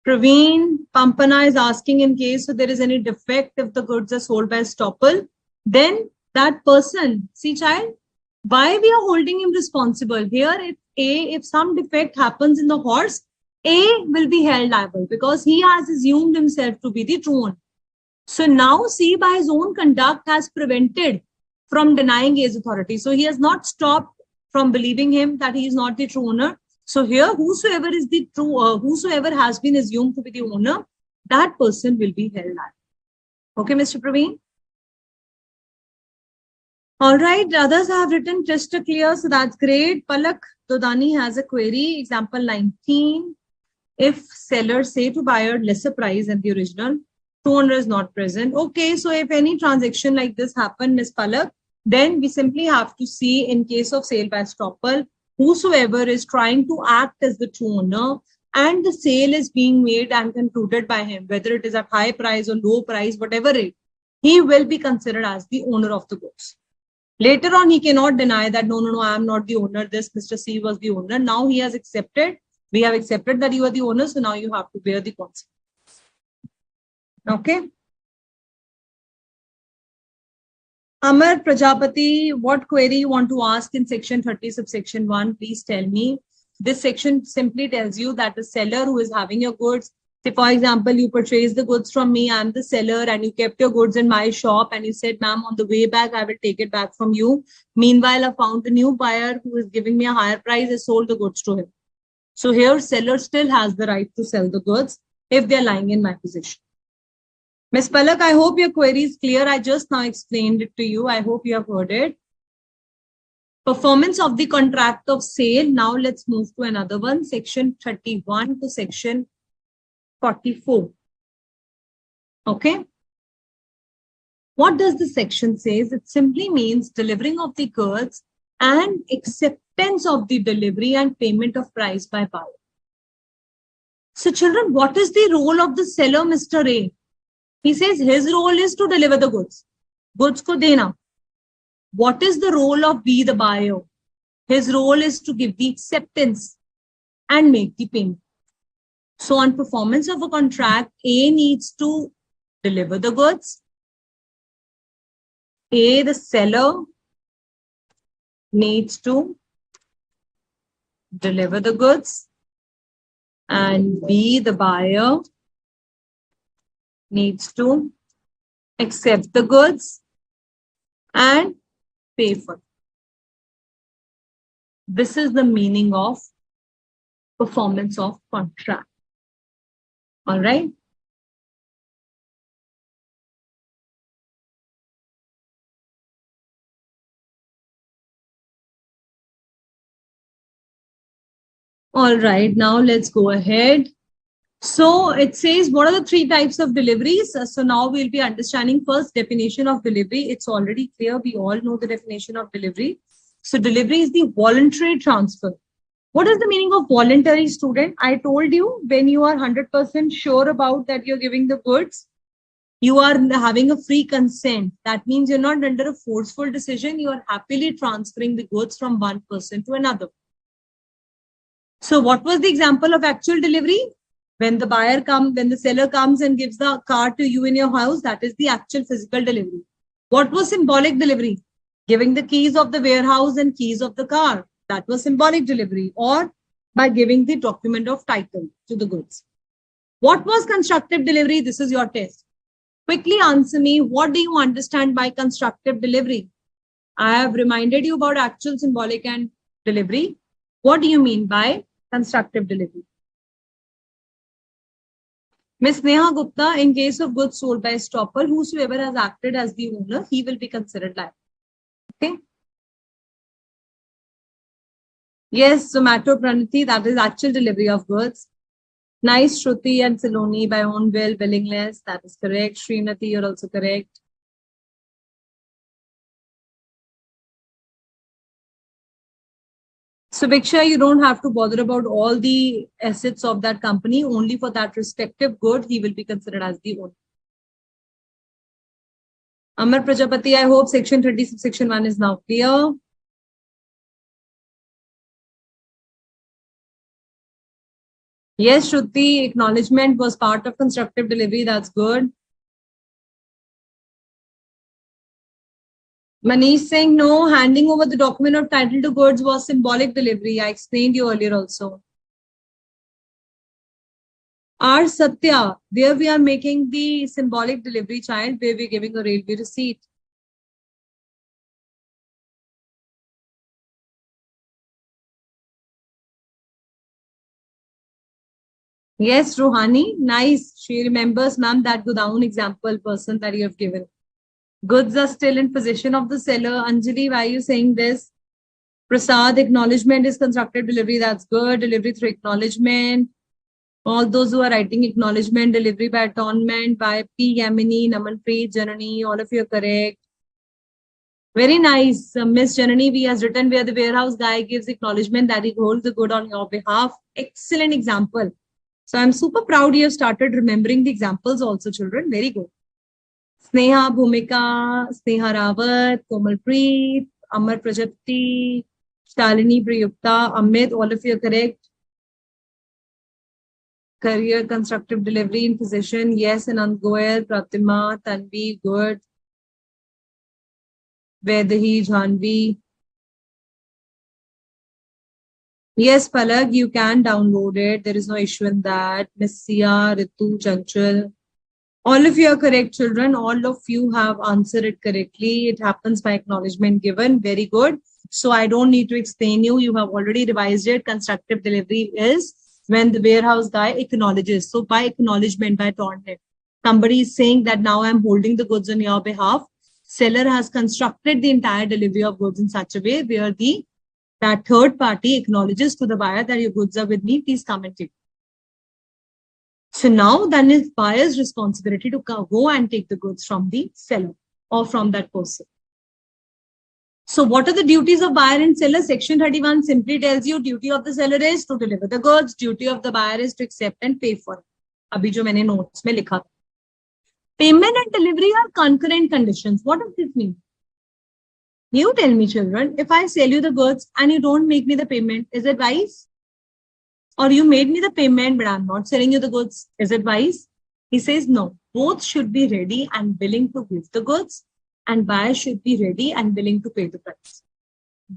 Praveen Pampana is asking in case if there is any defect if the goods are sold by estoppel, then that person, see child, why we are holding him responsible here? If some defect happens in the horse, A will be held liable because he has assumed himself to be the true owner. So now C by his own conduct has prevented from denying A's authority. So he has not stopped from believing him that he is not the true owner. So here, whosoever is the true, whosoever has been assumed to be the owner, that person will be held liable. Okay, Mr. Praveen? All right, others have written crystal clear, so that's great. Palak Dodani has a query, example 19. If sellers say to buyer lesser price than the original, true owner is not present. Okay, so if any transaction like this happen, Ms. Palak, then we simply have to see in case of sale by estoppel, whosoever is trying to act as the true owner and the sale is being made and concluded by him, whether it is at high price or low price, whatever rate, he will be considered as the owner of the goods. Later on, he cannot deny that, no, I am not the owner. This Mr. C was the owner. Now he has accepted. We have accepted that you are the owner. So now you have to bear the consequences. Okay. Amar Prajapati, what query you want to ask in section 30 subsection 1? Please tell me. This section simply tells you that the seller who is having your goods, say for example, you purchased the goods from me, I'm the seller and you kept your goods in my shop and you said, ma'am, on the way back, I will take it back from you. Meanwhile, I found a new buyer who is giving me a higher price. I sold the goods to him. So here, seller still has the right to sell the goods if they're lying in my possession. Ms. Palak, I hope your query is clear. I just now explained it to you. I hope you have heard it. Performance of the contract of sale. Now let's move to another one, section 31 to section 44. Okay. What does the section say? It simply means delivering of the goods and acceptance of the delivery and payment of price by buyer. So children, what is the role of the seller, Mr. A? He says his role is to deliver the goods. Goods ko dena. What is the role of B, the buyer? His role is to give the acceptance and make the payment. So on performance of a contract, A needs to deliver the goods. A, the seller, needs to deliver the goods. And B, the buyer, needs to accept the goods and pay for it. This is the meaning of performance of contract. All right. All right, now let's go ahead. So it says, what are the three types of deliveries? So now we'll be understanding first definition of delivery. It's already clear. We all know the definition of delivery. So delivery is the voluntary transfer. What is the meaning of voluntary, student? I told you when you are 100% sure about that you're giving the goods, you are having a free consent. That means you're not under a forceful decision. You are happily transferring the goods from one person to another. So what was the example of actual delivery? When the seller comes and gives the car to you in your house, that is the actual physical delivery. What was symbolic delivery? Giving the keys of the warehouse and keys of the car. That was symbolic delivery. Or by giving the document of title to the goods. What was constructive delivery? This is your test. Quickly answer me, what do you understand by constructive delivery? I have reminded you about actual, symbolic and delivery. What do you mean by constructive delivery? Ms. Neha Gupta, in case of goods sold by estoppel, whosoever has acted as the owner, he will be considered liable. Okay. Yes, Zomato Pranati, that is actual delivery of goods. Nice, Shruti and Saloni, by own will, willingness, that is correct. Srinati, you're also correct. So, Bhiksha, you don't have to bother about all the assets of that company. Only for that respective good, he will be considered as the owner. Amar Prajapati, I hope section 30, subsection 1 is now clear. Yes, Shruti, acknowledgement was part of constructive delivery. That's good. Manish saying no, handing over the document of title to goods was symbolic delivery. I explained you earlier also. R Satya, where we are making the symbolic delivery, child, where we're giving a railway receipt. Yes, Rohani, nice. She remembers, ma'am, that Godown example person that you have given. Goods are still in possession of the seller. Anjali, why are you saying this? Prasad, acknowledgement is constructive delivery. That's good. Delivery through acknowledgement. All those who are writing acknowledgement, delivery by atonement, by P. Yamini, Namanpreet, Janani, all of you are correct. Very nice. Miss Janani, we has written where the warehouse guy gives acknowledgement that he holds the good on your behalf. Excellent example. So I'm super proud you have started remembering the examples also, children. Very good. Sneha Bhumika, Sneha Rawat, Komalpreet, Amar Prajapati, Shalini Prayukta, Amit, all of you are correct. Career constructive delivery in possession. Yes, Anand Goyal, Pratima, Tanvi, good. Vedahi, Jhanvi. Yes, Palak, you can download it. There is no issue in that. Miss Sia, Ritu, Chanchal. All of you are correct, children. All of you have answered it correctly. It happens by acknowledgement given. Very good. So I don't need to explain you. You have already revised it. Constructive delivery is when the warehouse guy acknowledges. So by acknowledgement, by atonement, somebody is saying that now I'm holding the goods on your behalf. Seller has constructed the entire delivery of goods in such a way where that third party acknowledges to the buyer that your goods are with me. Please come and take. So now then it's buyer's responsibility to go and take the goods from the seller or from that person. So what are the duties of buyer and seller? Section 31 simply tells you duty of the seller is to deliver the goods. Duty of the buyer is to accept and pay for it. Abhi jo maine notes mein likha. Payment and delivery are concurrent conditions. What does this mean? You tell me, children, if I sell you the goods and you don't make me the payment, is it wise? Or you made me the payment, but I'm not selling you the goods. Is it wise? He says, no, both should be ready and willing to give the goods, and buyer should be ready and willing to pay the price.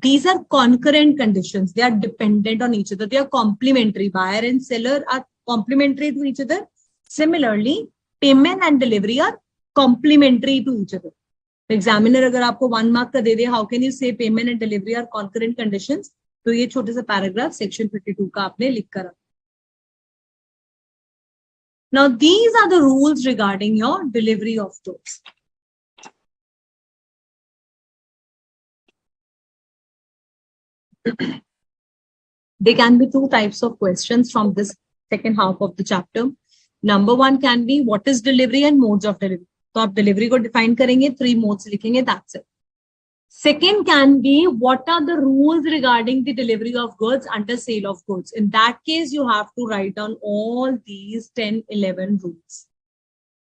These are concurrent conditions. They are dependent on each other. They are complementary. Buyer and seller are complementary to each other. Similarly, payment and delivery are complementary to each other. The examiner अगर आपको 1 mark का दे दे, how can you say payment and delivery are concurrent conditions? तो ये छोटे सा paragraph section 52 का आपने लिख कर. Now these are the rules regarding your delivery of goods. There can be two types of questions from this second half of the chapter. Number one can be what is delivery and modes of delivery. तो आप delivery को define करेंगे, 3 modes लिखेंगे, that's it. Second can be what are the rules regarding the delivery of goods under sale of goods. In that case, you have to write down all these 10, 11 rules.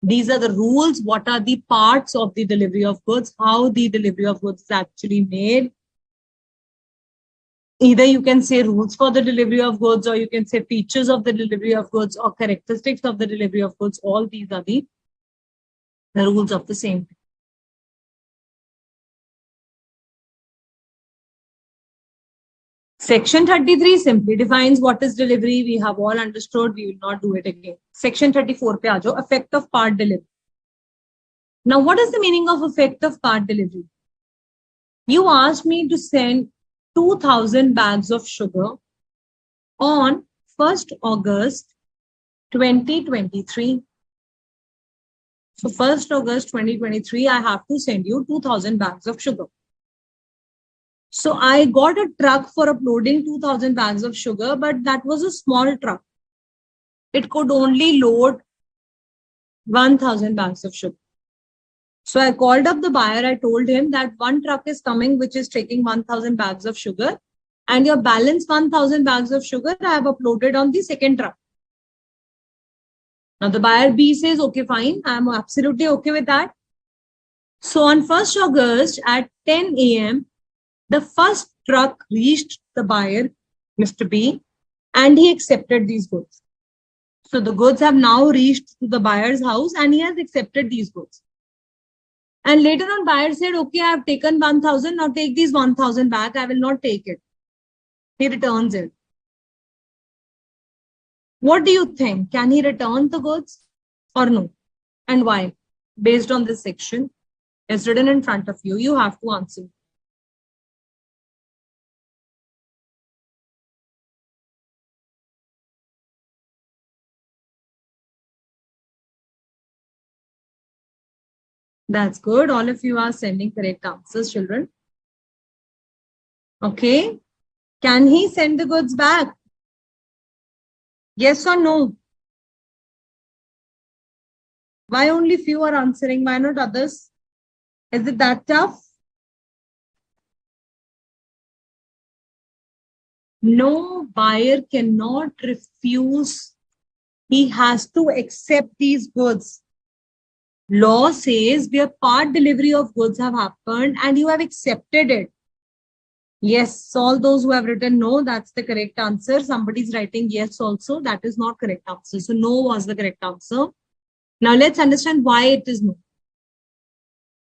These are the rules. What are the parts of the delivery of goods? How the delivery of goods is actually made. Either you can say rules for the delivery of goods, or you can say features of the delivery of goods, or characteristics of the delivery of goods. All these are the rules of the same thing. Section 33 simply defines what is delivery. We have all understood. We will not do it again. Section 34 pe aajo, effect of part delivery. Now, what is the meaning of effect of part delivery? You asked me to send 2,000 bags of sugar on 1st August 2023 So 1st August 2023, I have to send you 2000 bags of sugar. So I got a truck for uploading 2000 bags of sugar, but that was a small truck. It could only load 1000 bags of sugar. So I called up the buyer. I told him that one truck is coming, which is taking 1000 bags of sugar, and your balance 1000 bags of sugar I have uploaded on the second truck. Now the buyer B says, okay, fine. I'm absolutely okay with that. So on 1st August at 10 a.m., the first truck reached the buyer, Mr. B, and he accepted these goods. So the goods have now reached to the buyer's house and he has accepted these goods. And later on, buyer said, okay, I have taken 1000. Now take these 1000 back. I will not take it. He returns it. What do you think? Can he return the goods or no? And why? Based on this section, it's written in front of you. You have to answer. That's good. All of you are sending correct answers, children. Okay. Can he send the goods back? Yes or no? Why only few are answering? Why not others? Is it that tough? No buyer cannot refuse. He has to accept these goods. Law says where part delivery of goods have happened and you have accepted it. Yes, all those who have written no, that's the correct answer. Somebody's writing yes also. That is not correct answer. So no was the correct answer. Now let's understand why it is no.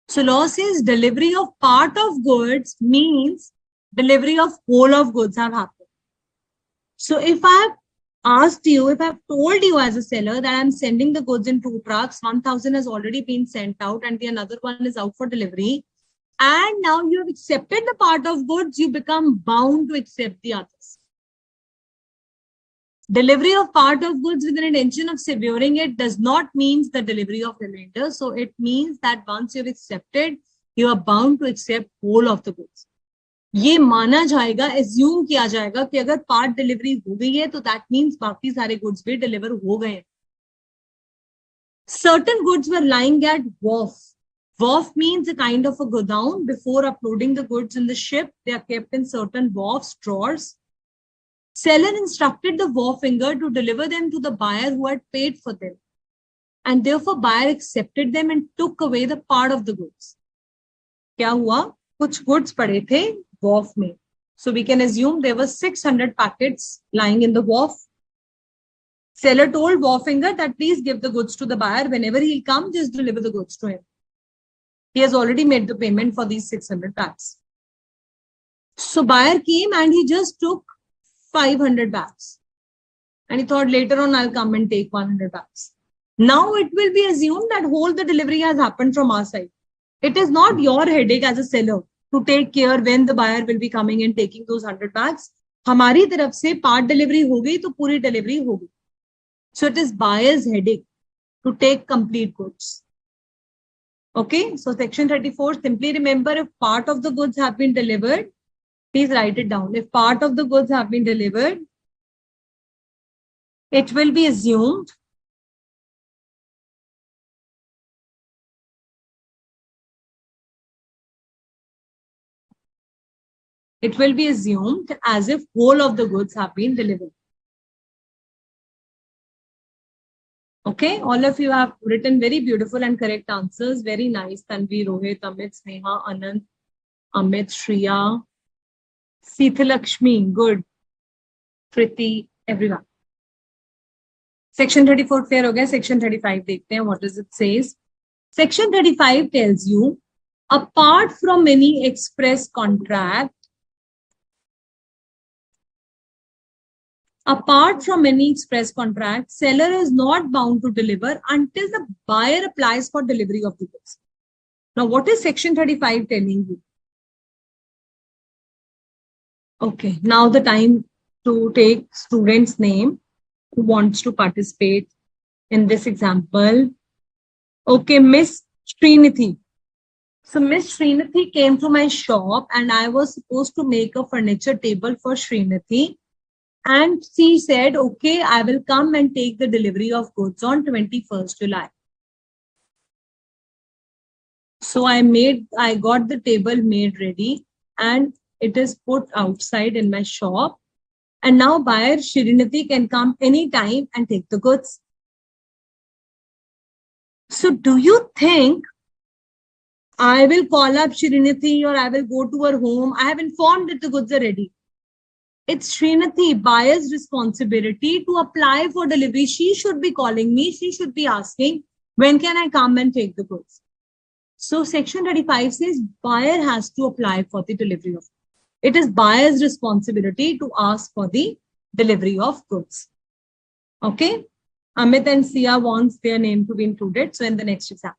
So law says delivery of part of goods means delivery of whole of goods have happened. So if I have asked you, if I've told you as a seller that I'm sending the goods in 2 trucks, 1000 has already been sent out and the another one is out for delivery, and now you have accepted the part of goods, you become bound to accept the others. Delivery of part of goods with an intention of securing it does not mean the delivery of remainder. So it means that once you've accepted, you are bound to accept whole of the goods. ये माना जाएगा, assume किया जाएगा कि अगर part delivery हो गई है, तो that means बाकी सारे goods भी deliver हो गए हैं. Certain goods were lying at wharf. Wharf means a kind of a godown. Before uploading the goods in the ship, they are kept in certain wharfs, drawers. Seller instructed the wharfinger to deliver them to the buyer who had paid for them. And therefore, buyer accepted them and took away the part of the goods. क्या हुआ? कुछ goods पड़े थे wharf में. So we can assume there were 600 packets lying in the wharf. Seller told wharfinger that please give the goods to the buyer. Whenever he'll come, just deliver the goods to him. He has already made the payment for these 600 packs. So buyer came and he just took 500 bags. And he thought later on I'll come and take 100 bags. Now it will be assumed that whole the delivery has happened from our side. It is not your headache as a seller to take care when the buyer will be coming and taking those 100 bags. हमारी तरफ से part delivery हो गई तो पूरी delivery हो गई. So it is buyer's headache to take complete goods. Okay, so section 34, simply remember if part of the goods have been delivered, please write it down. If part of the goods have been delivered, it will be assumed as if whole of the goods have been delivered. Okay, all of you have written very beautiful and correct answers. Very nice. Tanvi, Rohit, Amit, Sneha, Anand, Amit, Shriya, Seethalakshmi, good. Priti, everyone. Section 34 clear हो गया. Section 35 देखते हैं. What does it says? Section 35 tells you, apart from any express contract, seller is not bound to deliver until the buyer applies for delivery of the goods. Now, what is section 35 telling you? Okay, now the time to take student's name who wants to participate in this example. Okay, Miss Srinithi. So Miss Srinathi came to my shop and I was supposed to make a furniture table for Srinathi. And she said, okay, I will come and take the delivery of goods on 21st July. So I got the table made ready and it is put outside in my shop. And now buyer Srinathi can come anytime and take the goods. So do you think I will call up Srinathi or I will go to her home? I have informed that the goods are ready. It's Srinathi, buyer's responsibility to apply for delivery. She should be calling me. She should be asking, when can I come and take the goods? So section 35 says buyer has to apply for the delivery of. It is buyer's responsibility to ask for the delivery of goods. Okay. Amit and Sia wants their name to be included. So in the next example.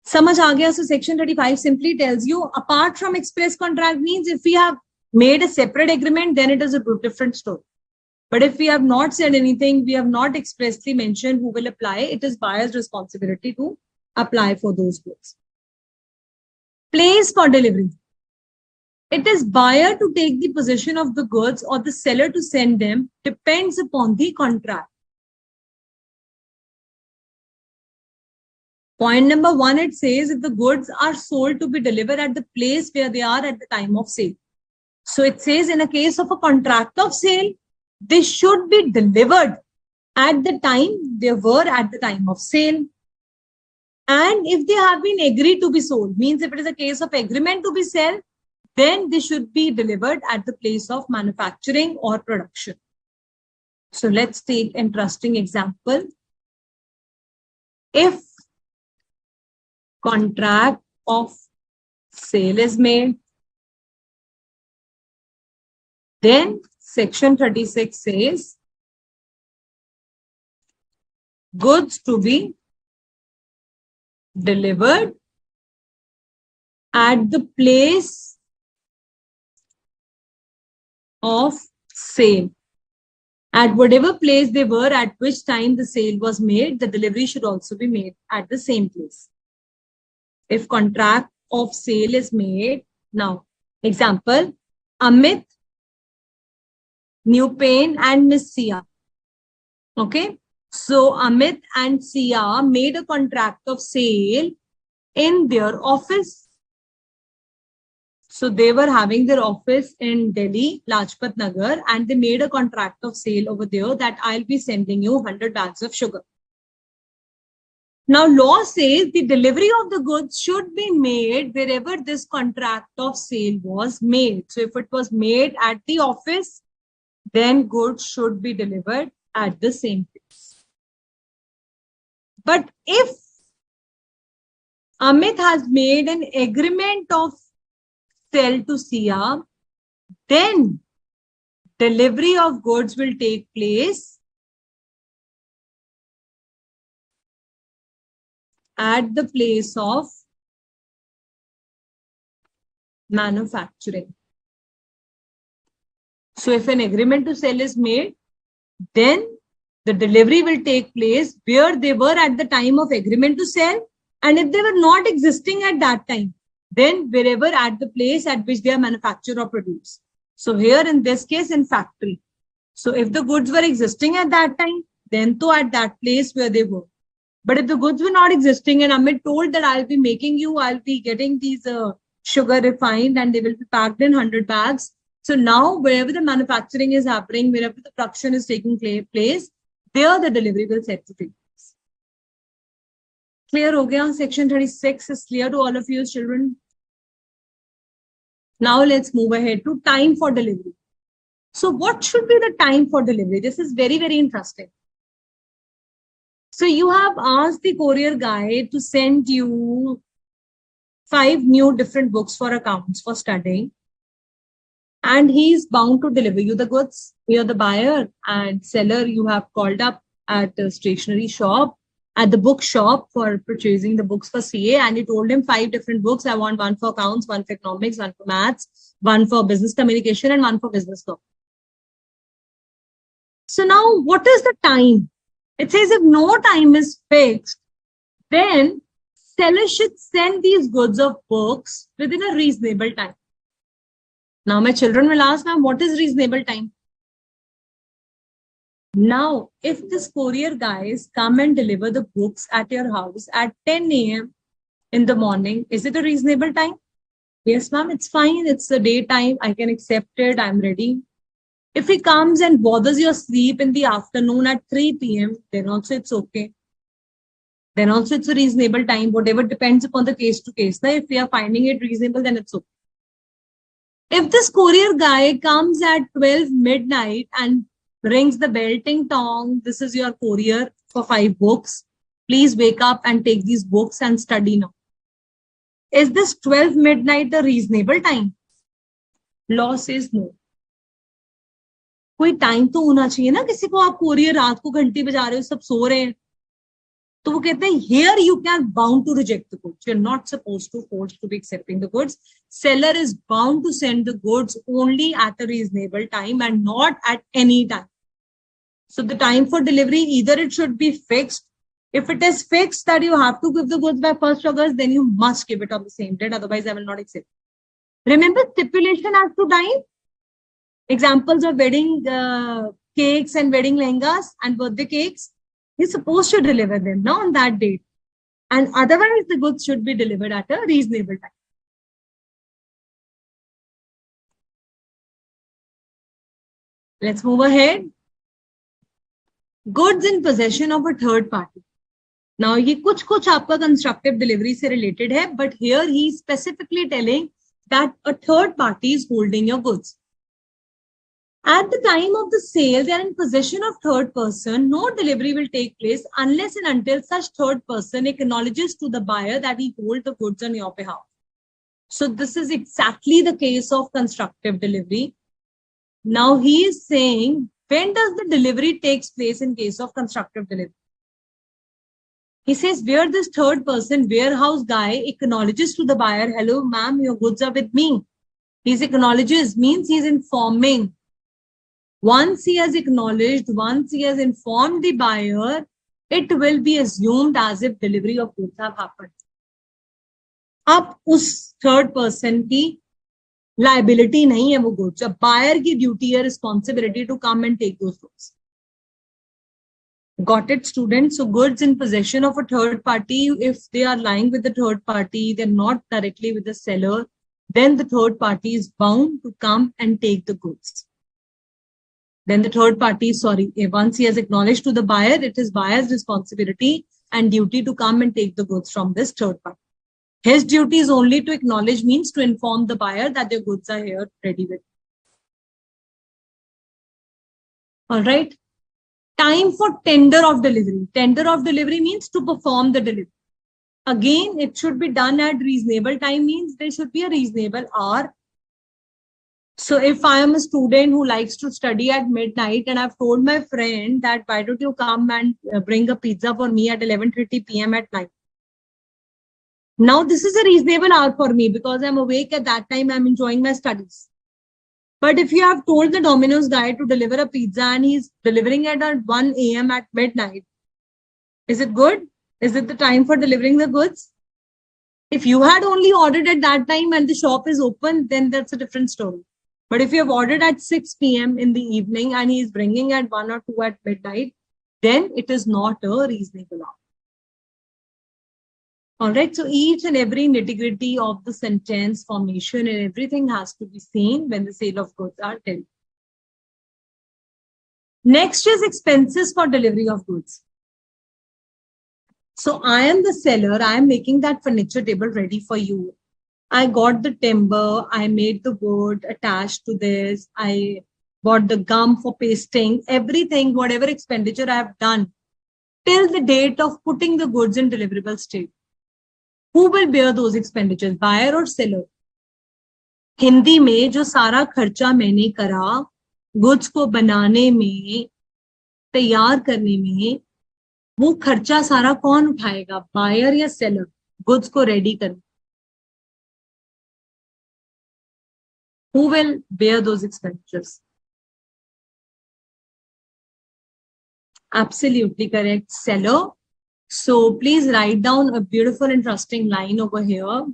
Samajh aa gaya? So section 35 simply tells you, apart from express contract means if we have made a separate agreement, then it is a different story. But if we have not said anything, we have not expressly mentioned who will apply, it is buyer's responsibility to apply for those goods. Place for delivery. It is buyer to take the possession of the goods or the seller to send them, depends upon the contract. Point number 1, it says if the goods are sold to be delivered at the place where they are at the time of sale. So it says in a case of a contract of sale, they should be delivered at the time they were at the time of sale. And if they have been agreed to be sold, means if it is a case of agreement to be sold, then they should be delivered at the place of manufacturing or production. So let's take an interesting example. If contract of sale is made, then section 36 says goods to be delivered at the place of sale. At whatever place they were at which time the sale was made, the delivery should also be made at the same place. If contract of sale is made, now, example, Amit, New Pain and Miss Sia. Okay. So Amit and Sia made a contract of sale in their office. So they were having their office in Delhi, Lajpat Nagar, and they made a contract of sale over there that I'll be sending you 100 bags of sugar. Now, law says the delivery of the goods should be made wherever this contract of sale was made. So if it was made at the office, then goods should be delivered at the same place. But if Amit has made an agreement of sell to Sia, then delivery of goods will take place at the place of manufacturing. So if an agreement to sell is made, then the delivery will take place where they were at the time of agreement to sell. And if they were not existing at that time, then wherever at the place at which they are manufactured or produced. So here in this case, in factory. So if the goods were existing at that time, then to at that place where they were. But if the goods were not existing and Amit told that I'll be getting these sugar refined and they will be packed in 100 bags. So now wherever the manufacturing is happening, wherever the production is taking place, there the delivery will set to take place. Clear ho gaya? Section 36 is clear to all of you children. Now let's move ahead to time for delivery. So what should be the time for delivery? This is very, very interesting. So you have asked the courier guy to send you 5 new different books for accounts for studying. And he is bound to deliver you the goods. You're the buyer and seller. You have called up at a stationery shop, at the book shop for purchasing the books for CA. And you told him 5 different books. I want 1 for accounts, 1 for economics, 1 for maths, 1 for business communication, and 1 for business law. So now what is the time? It says if no time is fixed, then seller should send these goods or books within a reasonable time. Now my children will ask, ma'am, what is reasonable time? Now, if this courier guys come and deliver the books at your house at 10 a.m. in the morning, is it a reasonable time? Yes, ma'am, it's fine. It's a daytime. I can accept it. I'm ready. If he comes and bothers your sleep in the afternoon at 3 p.m., then also it's okay. Then also it's a reasonable time. Whatever depends upon the case to case. Now, if we are finding it reasonable, then it's okay. If this courier guy comes at 12 midnight and rings the bell, ting tong, this is your courier for 5 books. Please wake up and take these books and study now. Is this 12 midnight a reasonable time? Law says no. कोई time तो होना चाहिए ना, किसी को आप courier रात को घंटी बजा रहे हो, सब सो रहे हैं, तो वो कहते हैं here you can bound to reject the goods. You're not supposed to force to be accepting the goods. Seller is bound to send the goods only at a reasonable time and not at any time. So the time for delivery, either it should be fixed. If it is fixed that you have to give the goods by 1st August, then you must give it on the same date. Otherwise, I will not accept. Remember stipulation as to time? Examples of wedding cakes and wedding lehengas and birthday cakes. You're supposed to deliver them now on that date. And otherwise, the goods should be delivered at a reasonable time. Let's move ahead. Goods in possession of a third party. Now, ये कुछ आपका constructive delivery से related है, but here he is specifically telling that a third party is holding your goods. At the time of the sale, they are in possession of third person. No delivery will take place unless and until such third person acknowledges to the buyer that he holds the goods on your behalf. So this is exactly the case of constructive delivery. Now he is saying, when does the delivery takes place in case of constructive delivery? He says, where this third person warehouse guy acknowledges to the buyer, hello, ma'am, your goods are with me. He acknowledges means he's informing. Once he has acknowledged, once he has informed the buyer, it will be assumed as if delivery of goods have happened. अब उस third person की liability नहीं है वो goods. अब buyer की duty है, responsibility to come and take those goods. Got it, students? So goods in possession of a third party, if they are lying with the third party, they're not directly with the seller, then the third party is bound to come and take the goods. Then the third party, once he has acknowledged to the buyer, it is buyer's responsibility and duty to come and take the goods from this third party. His duty is only to acknowledge, means to inform the buyer that their goods are here ready with. All right. Time for tender of delivery. Tender of delivery means to perform the delivery. Again, it should be done at reasonable time, means there should be a reasonable hour. So if I am a student who likes to study at midnight and I've told my friend that why don't you come and bring a pizza for me at 11:30 p.m. at night. Now this is a reasonable hour for me because I'm awake at that time, I'm enjoying my studies. But if you have told the Domino's guy to deliver a pizza and he's delivering it at 1 a.m. at midnight, is it good? Is it the time for delivering the goods? If you had only ordered at that time and the shop is open, then that's a different story. But if you have ordered at 6 p.m. in the evening and he is bringing at 1 or 2 at midnight, then it is not a reasonable hour. All right, so each and every nitty-gritty of the sentence formation and everything has to be seen when the sale of goods are done. Next is expenses for delivery of goods. So I am the seller, I am making that furniture table ready for you. I got the timber, I made the wood attached to this, I bought the gum for pasting, everything, whatever expenditure I have done till the date of putting the goods in deliverable state. Who will bear those expenditures, buyer or seller? Hindi में जो सारा खर्चा मैंने करा goods को बनाने में, तैयार करने में, वो खर्चा सारा कौन उठाएगा, बायर या सेलर, गुड्स को रेडी करने? Who will bear those expenditures? Absolutely correct, seller. So please write down a beautiful, interesting line over here.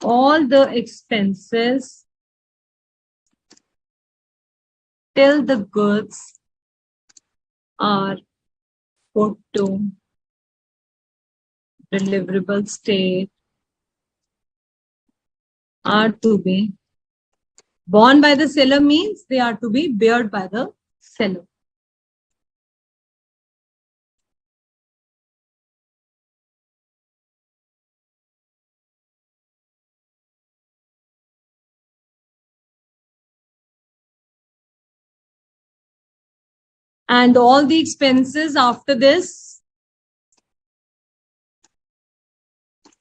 All the expenses till the goods are put to deliverable state are to be borne by the seller means they are to be beared by the seller. And all the expenses after this,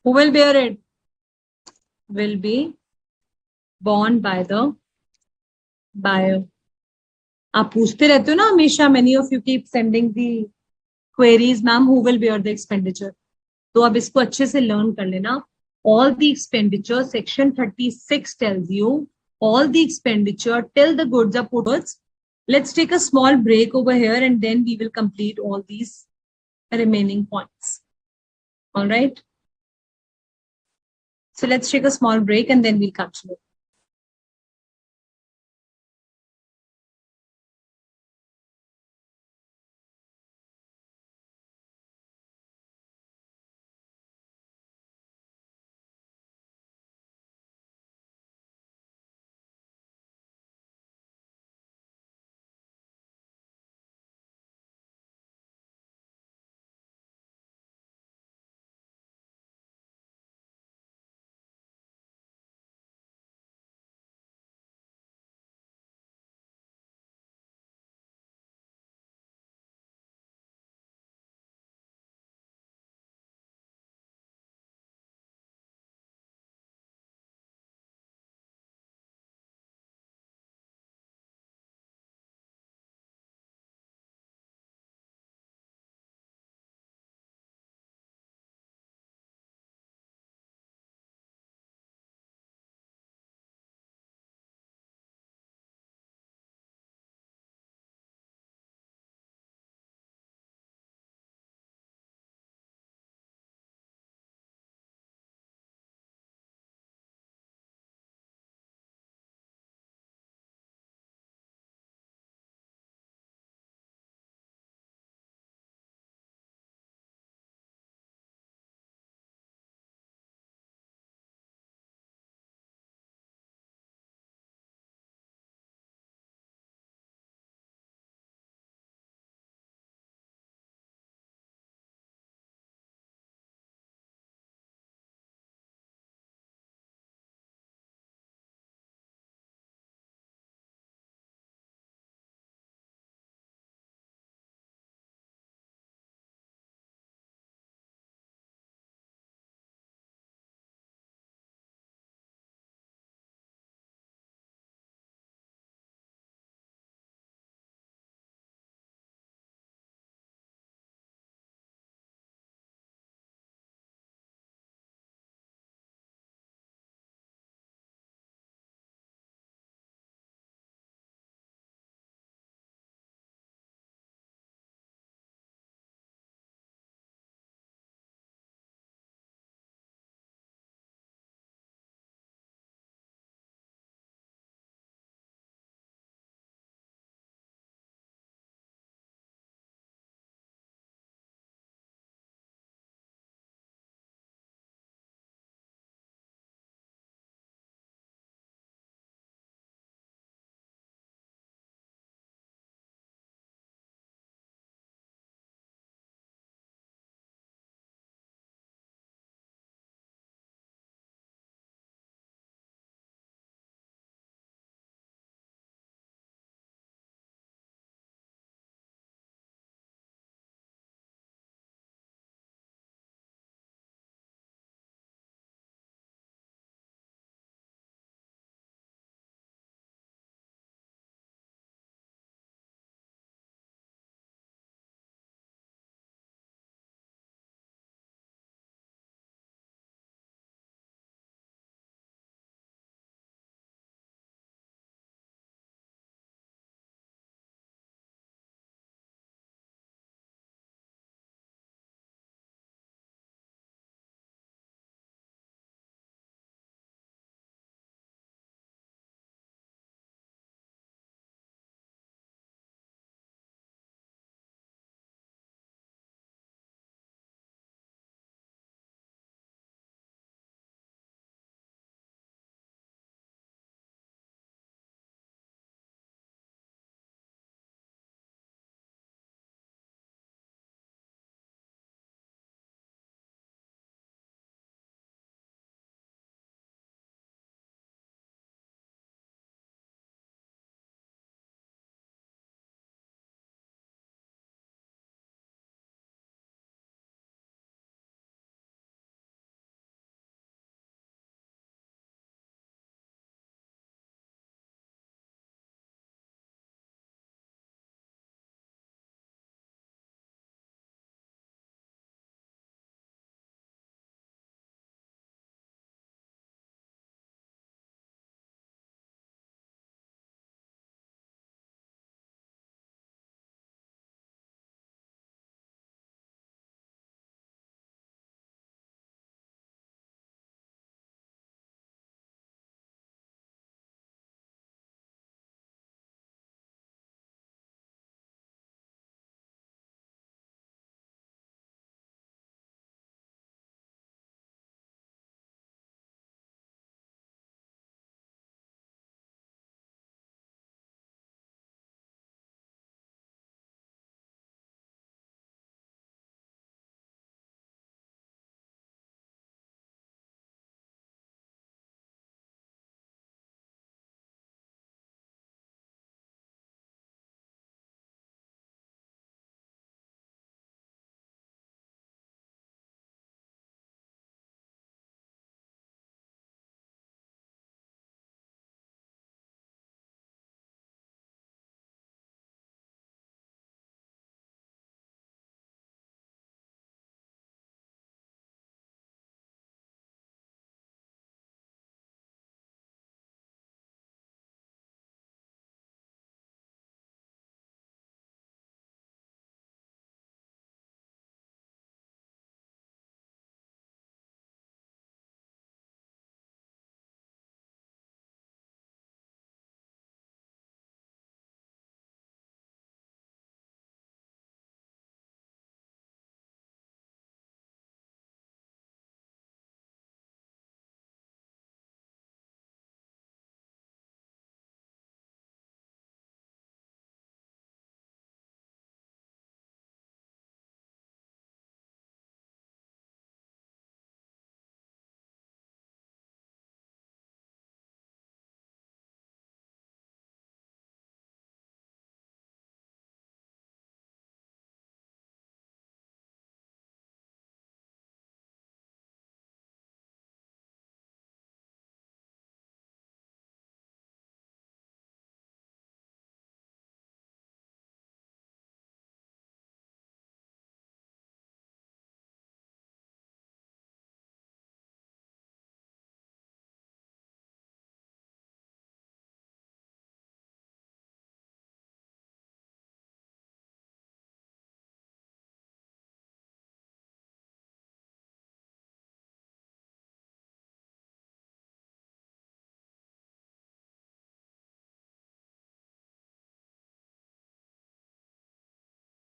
who will bear it? Will be borne by the buyer. आप पूछते रहते हो ना हमेशा, many of you keep sending the queries, ma'am, who will bear the expenditure? तो अब इसको अच्छे से learn कर लेना. All the expenditure, section 36 tells you all the expenditure till the goods are put towards. Let's take a small break over here and then we will complete all these remaining points. All right. So let's take a small break and then we'll continue.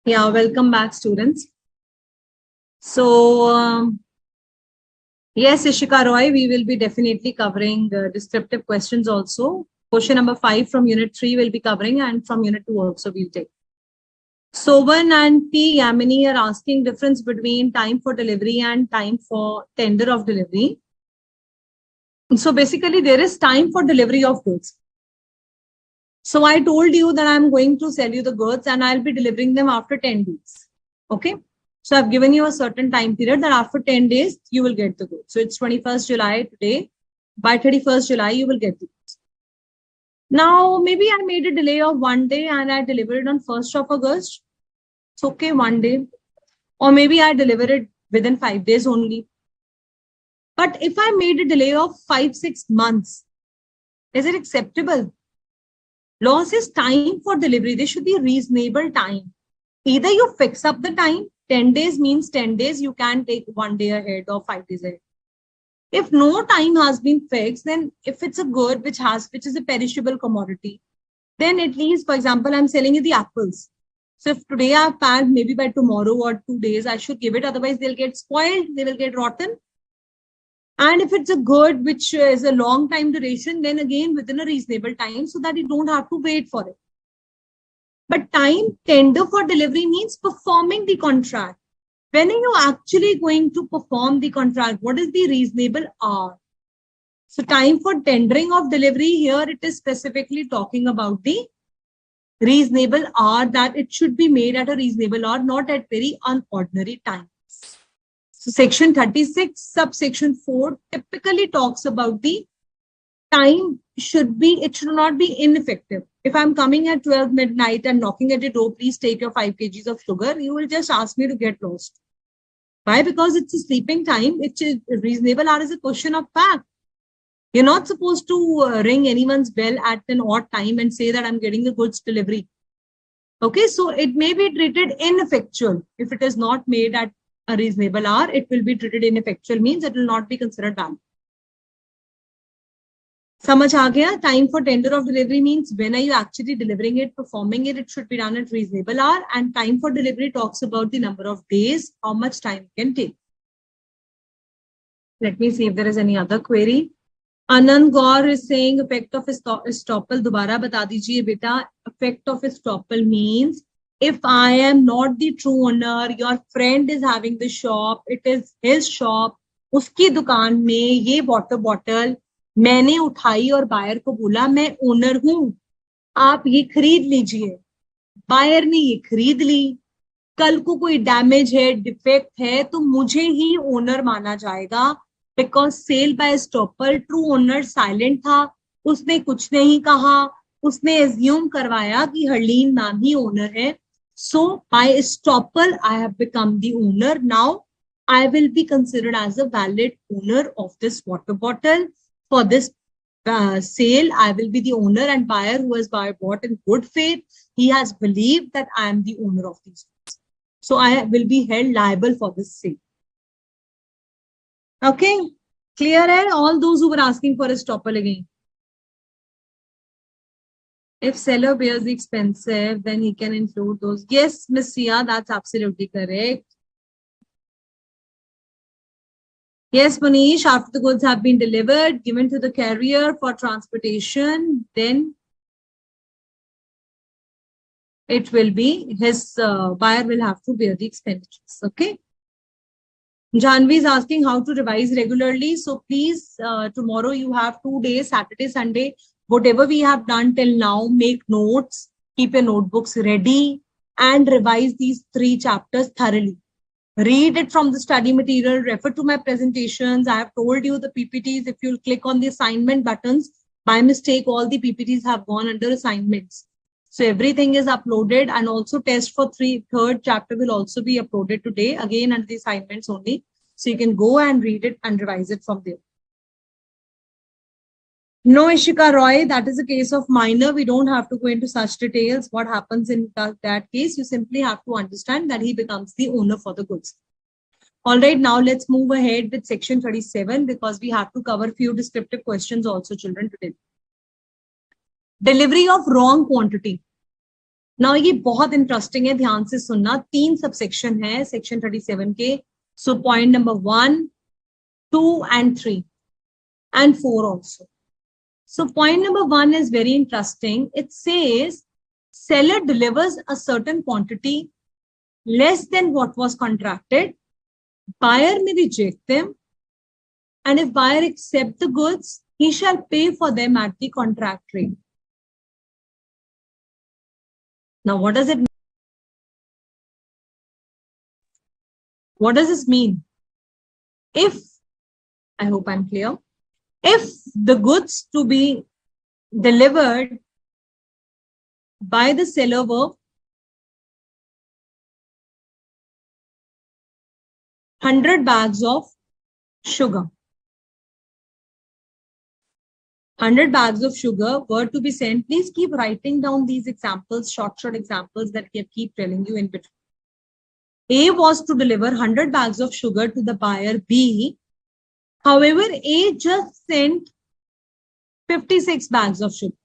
Yeah, welcome back, students. So, yes, Ishika Roy, we will be definitely covering descriptive questions also. Question number 5 from Unit 3 will be covering, and from Unit 2 also we'll take. Sovan and P. Yamini are asking difference between time for delivery and time for tender of delivery. So basically, there is time for delivery of goods. So I told you that I'm going to sell you the goods and I'll be delivering them after 10 days. Okay. So I've given you a certain time period that after 10 days, you will get the goods. So it's 21st July today. By 31st July, you will get the goods. Now, maybe I made a delay of 1 day and I delivered it on 1st of August. It's okay, 1 day. Or maybe I delivered it within 5 days only. But if I made a delay of 5-6 months, is it acceptable? Law says time for delivery. There should be a reasonable time. Either you fix up the time, 10 days means 10 days, you can take 1 day ahead or 5 days ahead. If no time has been fixed, then if it's a good which is a perishable commodity, then at least, for example, I'm selling you the apples. So if today I've packed, maybe by tomorrow or 2 days, I should give it. Otherwise, they'll get spoiled, they will get rotten. And if it's a good which is a long time duration, then again within a reasonable time so that you don't have to wait for it. But time tender for delivery means performing the contract. When are you actually going to perform the contract? What is the reasonable hour? So time for tendering of delivery here, it is specifically talking about the reasonable hour, that it should be made at a reasonable hour, not at very unordinary times. So section 36, subsection 4 typically talks about the time it should not be ineffective. If I'm coming at 12 midnight and knocking at the door, please take your 5 kgs of sugar, you will just ask me to get lost. Why? Because it's a sleeping time. It's a reasonable hour is a question of fact. You're not supposed to ring anyone's bell at an odd time and say that I'm getting a goods delivery. Okay, so it may be treated ineffectual. If it is not made at a reasonable hour, it will be treated ineffectual, means it will not be considered valid. समझ आ गया? Time for tender of delivery means when are you actually delivering it, performing it, it should be done at reasonable hour. And time for delivery talks about the number of days, how much time it can take. Let me see if there is any other query. Anand Gaur is saying effect of estoppel. दोबारा बता दीजिए बेटा. Effect of estoppel means if I am not the true owner, your friend is having the shop, it is his shop, उसकी दुकान में ये water bottle मैंने उठाई और बायर को बोला मैं ओनर हूं, आप ये खरीद लीजिए. बायर ने ये खरीद ली. कल को कोई डैमेज है, डिफेक्ट है, तो मुझे ही ओनर माना जाएगा. Because sale by estoppel, true owner silent था, उसने कुछ नहीं कहा, उसने एज्यूम करवाया कि हरलीन मैम ही ओनर है. So by estoppel I have become the owner. Now I will be considered as a valid owner of this water bottle. For this sale, I will be the owner, and buyer who has bought in good faith, he has believed that I am the owner of these goods. So I will be held liable for this sale. Okay, clear hai? All those who were asking for a stopper again. If seller bears the expensive, then he can include those. Yes, Miss Sia, that's absolutely correct. Yes, Manish, after the goods have been delivered, given to the carrier for transportation, then it will be his buyer will have to bear the expenditures. Okay. Janvi is asking how to revise regularly. So please, tomorrow you have 2 days, Saturday, Sunday, whatever we have done till now, make notes, keep your notebooks ready, and revise these 3 chapters thoroughly. Read it from the study material, refer to my presentations. I have told you the PPTs, if you'll click on the assignment buttons, by mistake, all the PPTs have gone under assignments. So everything is uploaded, and also test for third chapter will also be uploaded today, again under the assignments only. So you can go and read it and revise it from there. No, Ishika Roy, that is a case of minor. We don't have to go into such details. What happens in that case, you simply have to understand that he becomes the owner for the goods. All right, now let's move ahead with section 37 because we have to cover few descriptive questions also, children, today. Delivery of wrong quantity. Now ये बहुत interesting है, ध्यान से सुनना. 3 subsection है section 37 के. So point number 1, 2 and 3 and 4 also. So point number 1 is very interesting. It says seller delivers a certain quantity less than what was contracted. Buyer may reject them, and if buyer accept the goods, he shall pay for them at the contract rate. Now, what does it mean? What does this mean? If, I hope I'm clear, if the goods to be delivered by the seller were 100 bags of sugar. 100 bags of sugar were to be sent. Please keep writing down these examples, short examples that I keep telling you in between. A was to deliver 100 bags of sugar to the buyer B. However, A just sent 56 bags of sugar.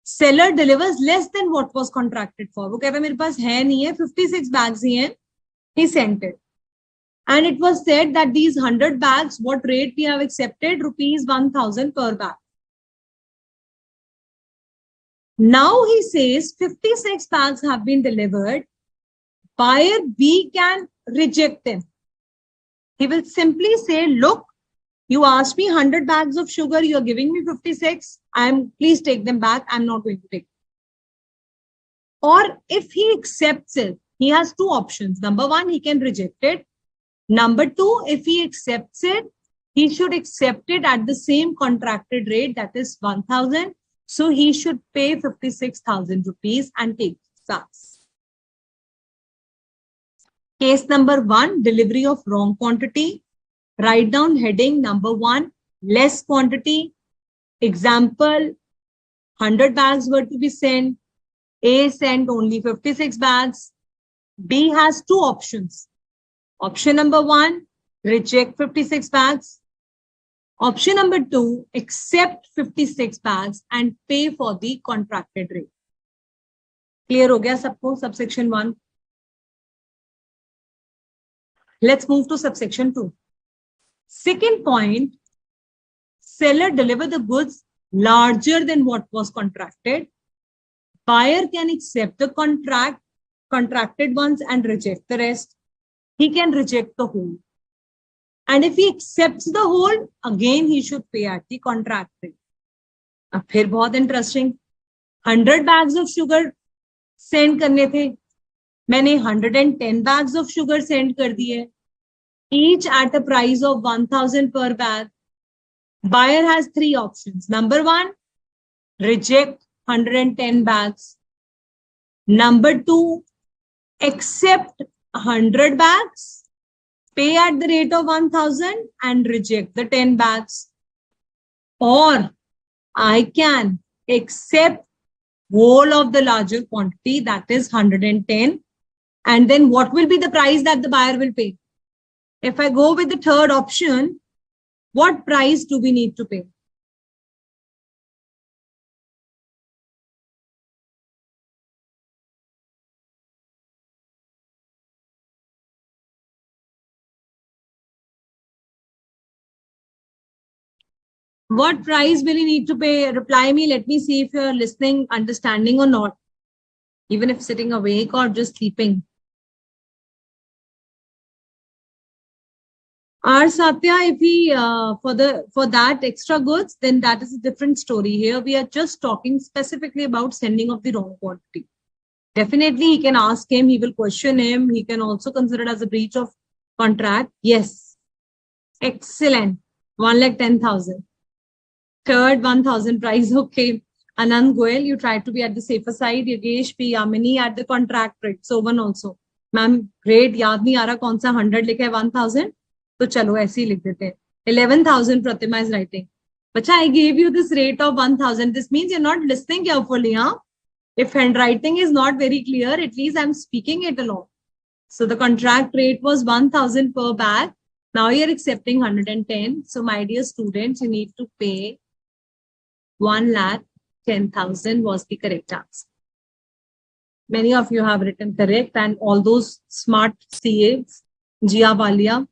Seller delivers less than what was contracted for. वो कहता है मेरे पास है नहीं है, 56 bags ही हैं. He sent it. And it was said that these 100 bags, what rate we have accepted? Rupees 1,000 per bag. Now he says 56 bags have been delivered. Buyer B can reject them. He will simply say, look, you asked me 100 bags of sugar, you are giving me 56. Please take them back. I'm not going to take them. Or if he accepts it, he has 2 options. Number 1, he can reject it. Number 2, if he accepts it, he should accept it at the same contracted rate, that is 1,000. So he should pay 56,000 rupees and take bags. Case number 1, delivery of wrong quantity. Write down heading number 1, less quantity. Example, 100 bags were to be sent. A sent only 56 bags. B has 2 options. Option number 1, reject 56 bags. Option number 2, accept 56 bags and pay for the contracted rate. Clear हो गया सबको subsection 1? Let's move to subsection 2. Second point, seller deliver the goods larger than what was contracted. Buyer can accept the contracted ones and reject the rest. He can reject the whole. And if he accepts the whole, again he should pay at the contract rate. अब फिर बहुत interesting. 100 bags of sugar send करने थे. मैंने 110 bags of sugar send कर दिए. Each at a price of 1,000 per bag. Buyer has 3 options. Number 1, reject 110 bags. Number 2, accept 100 bags, pay at the rate of 1,000 and reject the 10 bags. Or I can accept whole of the larger quantity, that is 110. And then what will be the price that the buyer will pay? If I go with the third option, what price do we need to pay? What price will you need to pay? Reply me. Let me see if you're listening, understanding or not. Even if sitting awake or just sleeping. Our Satya, if we for that extra goods, then that is a different story. Here we are just talking specifically about sending of the wrong quantity. Definitely he can ask him, he will question him, he can also consider it as a breach of contract. Yes. Excellent. 1,10,000. Third 1,000 price. Okay. Anand Goel, you try to be at the safer side. Yogesh P. Yamini at the contract rate. So one also. Ma'am, great. याद नहीं आ रहा कौन सा 100 लिखा है 1,000. तो चलो ऐसे ही लिख देते हैं. 11,000 Pratima is writing. Bacha, I gave you this rate of 1,000. This means you're not listening carefully, huh? If handwriting is not very clear, at least I'm speaking it along. So the contract rate was 1,000 per bag. Now you're accepting 110. So my dear students, you need to pay 1,10,000 was the correct answer. Many of you have written correct, and all those smart CAs, Jia Walia,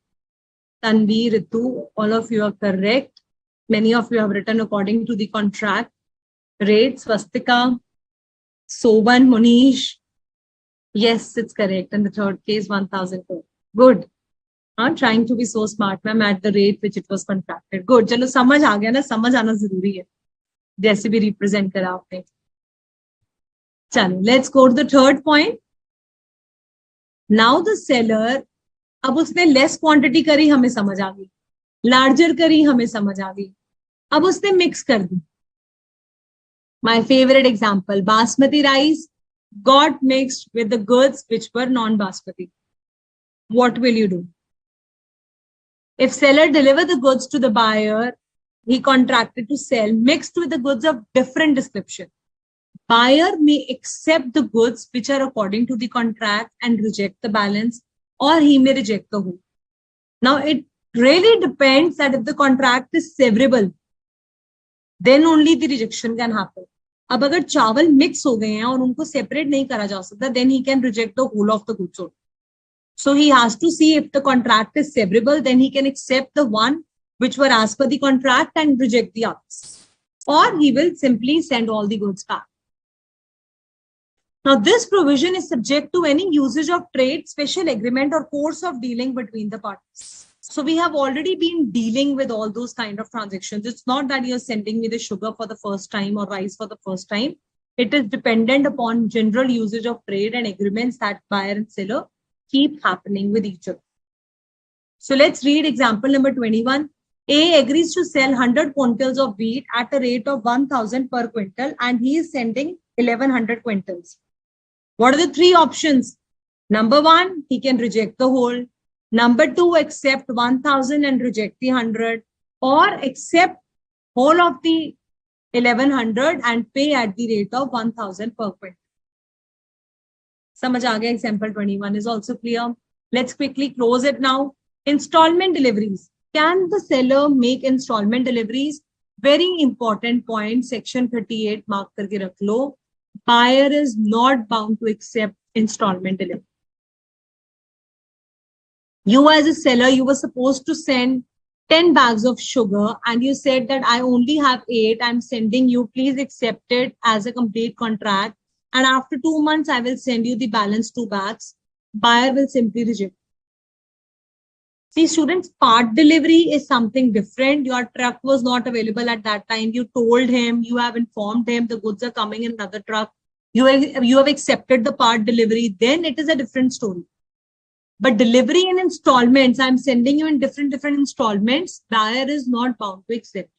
Tanvi, Ritu, all of you are correct. Many of you have written according to the contract. Rate, Swastika, Soban, Munish. Yes, it's correct. And the third case, 1,004. Good. Trying to be so smart, ma'am, at the rate which it was contracted. Good. चलो समझ आ गया ना, समझ आना जरूरी है जैसे भी रिप्रेजेंट करा आपने. चलो, let's go to the third point. Now the seller, अब उसने लेस क्वांटिटी करी, हमें समझ आ गई. लार्जर करी, हमें समझ आ गई. अब उसने मिक्स कर दी. My favorite example, basmati rice got mixed with the goods which were non-basmati. What will you do? If seller delivered the goods to the buyer, he contracted to sell mixed with the goods of different description. Buyer may accept the goods which are according to the contract and reject the balance, or he may reject the whole. Now, it really depends that if the contract is severable, then only the rejection can happen. अब अगर चावल mix हो गए हैं और उनको separate नहीं करा जा सकता, then he can reject the whole of the goods sold. So he has to see if the contract is severable, then he can accept the one which were as per the contract and reject the others. Or he will simply send all the goods back. Now, this provision is subject to any usage of trade, special agreement, or course of dealing between the parties. So we have already been dealing with all those kind of transactions. It's not that you're sending me the sugar for the first time or rice for the first time. It is dependent upon general usage of trade and agreements that buyer and seller keep happening with each other. So let's read example number 21. A agrees to sell 100 quintals of wheat at a rate of 1,000 per quintal, and he is sending 1,100 quintals. What are the three options? Number one, he can reject the whole. Number two, accept 1,000 and reject the 100, or accept whole of the 1,100 and pay at the rate of 1,000 per quintal. समझ आ गया? Example 21 is also clear. Let's quickly close it now. Installment deliveries. Can the seller make installment deliveries? Very important point. Section 38 mark करके रख लो. Buyer is not bound to accept installment delivery. You as a seller, you were supposed to send 10 bags of sugar and you said that I only have 8. I'm sending you. Please accept it as a complete contract. And after 2 months, I will send you the balance 2 bags. Buyer will simply reject. See, students, part delivery is something different. Your truck was not available at that time. You told him, you have informed him the goods are coming in another truck. You have accepted the part delivery. Then it is a different story. But delivery in installments, I'm sending you in different installments. Buyer is not bound to accept.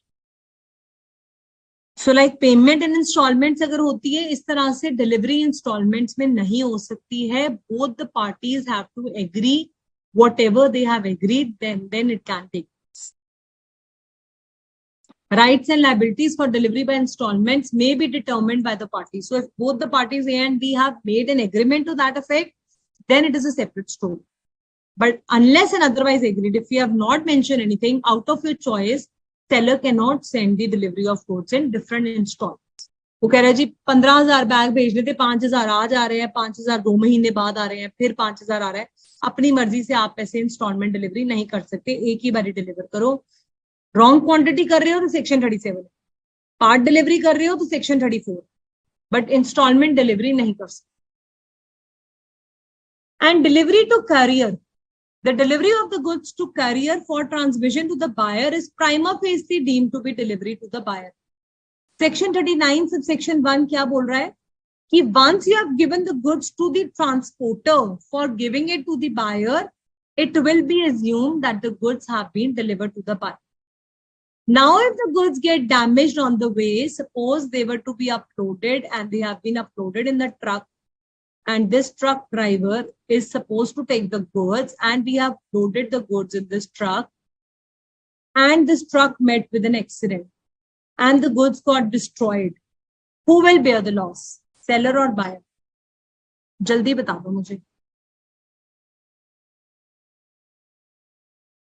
So like payment in installments अगर होती है इस तरह से delivery installments में नहीं हो सकती है. Both the parties have to agree. Whatever they have agreed, then it can take place. Rights and liabilities for delivery by installments may be determined by the parties. So if both the parties A and B have made an agreement to that effect, then it is a separate story. But unless and otherwise agreed, if we have not mentioned anything, out of your choice, seller cannot send the delivery of goods in different installments. वो कह रहा है जी 15,000 bag भेज लेते, 5,000 आज आ रहे हैं, 5,000 2 महीने बाद आ रहे हैं, फिर 5,000 आ रहा है. अपनी मर्जी से आप ऐसे इंस्टॉलमेंट डिलीवरी नहीं कर सकते. एक ही बारी डिलीवर करो. रॉन्ग क्वांटिटी कर रहे हो तो सेक्शन 37, पार्ट डिलीवरी कर रहे हो तो सेक्शन 34, बट इंस्टॉलमेंट डिलीवरी नहीं कर सकते. And delivery to carrier. The delivery of the goods to carrier for transmission to the buyer is prima facie deemed to be delivery to the buyer. Section 39 subsection 1 क्या बोल रहा है कि once you have given the goods to the transporter for giving it to the buyer, it will be assumed that the goods have been delivered to the buyer. Now, if the goods get damaged on the way, suppose they were to be uploaded and they have been uploaded in the truck, and this truck driver is supposed to take the goods and we have loaded the goods in this truck, and this truck met with an accident and the goods got destroyed. Who will bear the loss? Seller or buyer? जल्दी बता दो मुझे.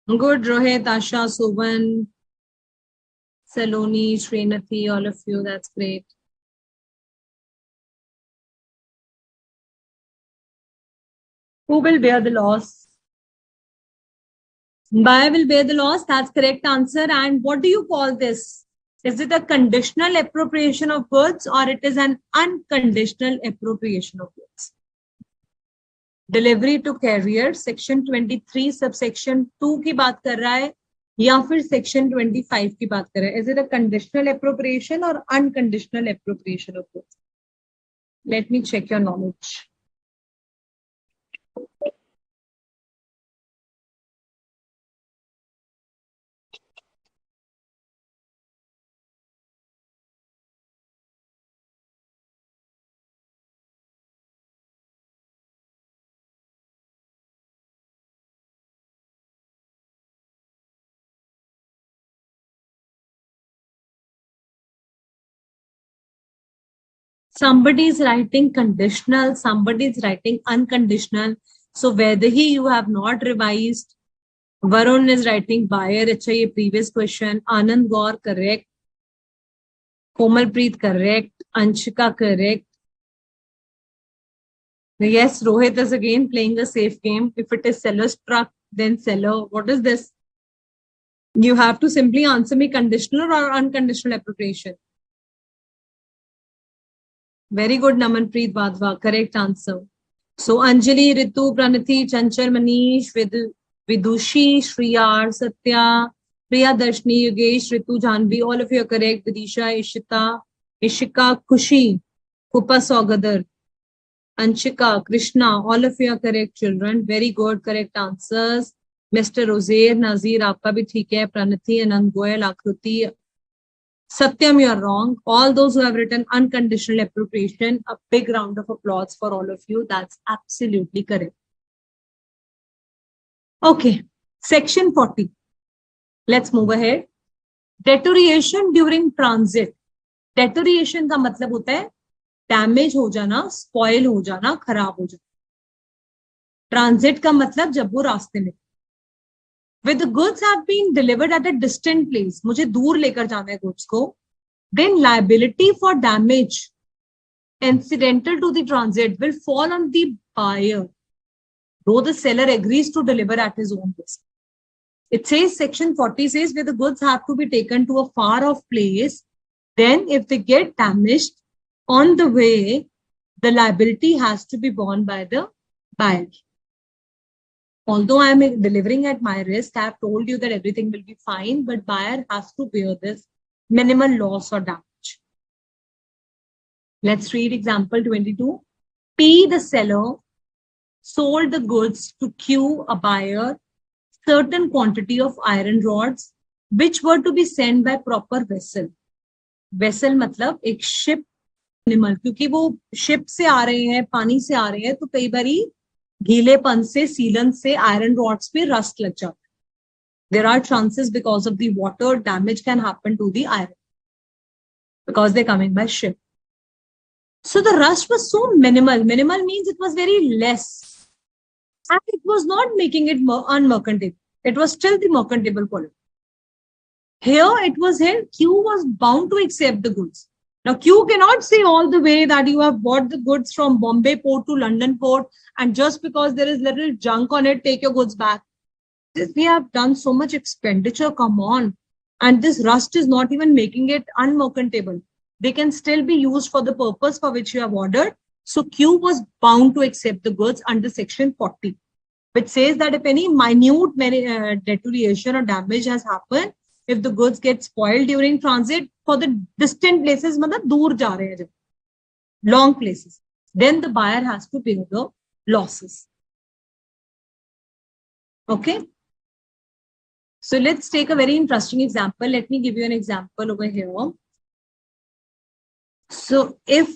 Good, Rohit, Asha, Sovan, Saloni, Srinathi, all of you. That's great. Who will bear the loss? Buyer will bear the loss. That's correct answer. And what do you call this? Is it a conditional appropriation of goods or it is an unconditional appropriation of goods? Delivery to carrier, section 23 subsection 2 की बात कर रहा है या फिर section 25 की बात कर रहा है? Is it a conditional appropriation or unconditional appropriation of goods? Let me check your knowledge. Somebody is writing conditional, somebody is writing unconditional. So whether you have not revised, Varun is writing buyer. Acha, ye previous question. Anand Gaur correct. Komalpreet correct. Anshika correct. Yes, Rohit is again playing a safe game. If it is seller's truck, then seller. What is this? You have to simply answer me conditional or unconditional appropriation. Very good, Namanpreet Badwa. Correct answer. So Anjali, Ritu, Pranati, Chanchal, Manish, Vidushi, Shriyar, Satya, Priya Darshni, Yogesh, Ritu, Janvi, all of you are correct. Vidisha, Ishita, Ishika, Kushi, Kupa Sogadar, Anshika, Krishna, all of you are correct, children. Very good, correct answers. Mr. Rosair, Nazir, आपका भी ठीक है. Pranati, Anand Goyal, Akruti, Satyam, you are wrong. All those who have written unconditional appropriation, a big round of applause for all of you. That's absolutely correct. Okay, section 40. Let's move ahead. Deterioration during transit. Deterioration का मतलब होता है damage हो जाना, spoil हो जाना, खराब हो जाना. ट्रांजिट का मतलब जब वो रास्ते में. When the goods have been delivered at a distant place, मुझे दूर लेकर जाना है goods को, then liability for damage incidental to the transit will fall on the buyer, though the seller agrees to deliver at his own risk. It says, section 40 says, where the goods have to be taken to a far off place, then if they get damaged on the way, the liability has to be borne by the buyer. Although I am delivering at my risk, I have told you that everything will be fine, but buyer has to bear this minimal loss or damage. Let's read example 22. P, the seller, sold the goods to Q, a buyer, certain quantity of iron rods, which were to be sent by proper vessel. Vessel मतलब एक ship animal, क्योंकि वो ship से आ रहे हैं, पानी से आ रहे हैं, तो कई बारी गीलेपन से, सीलन से आयरन रॉड्स पे रस्ट लग जाता है. There are chances because of the water, damage can happen to the iron because they're coming by ship. So the rust was so minimal. Minimal means it was very less. And it was not making it unmercantile. It was still the mercantile quality. Here it was held, Q was bound to accept the goods. Now, Q cannot say all the way that you have bought the goods from Bombay port to London port and just because there is little junk on it, take your goods back. We have done so much expenditure, come on. And this rust is not even making it unmercantile. They can still be used for the purpose for which you have ordered. So Q was bound to accept the goods under section 40, which says that if any minute deterioration or damage has happened, if the goods get spoiled during transit for the distant places, मतलब दूर जा रहे हैं जब, long places, then the buyer has to pay the losses. Okay. So let's take a very interesting example. Let me give you an example over here. So if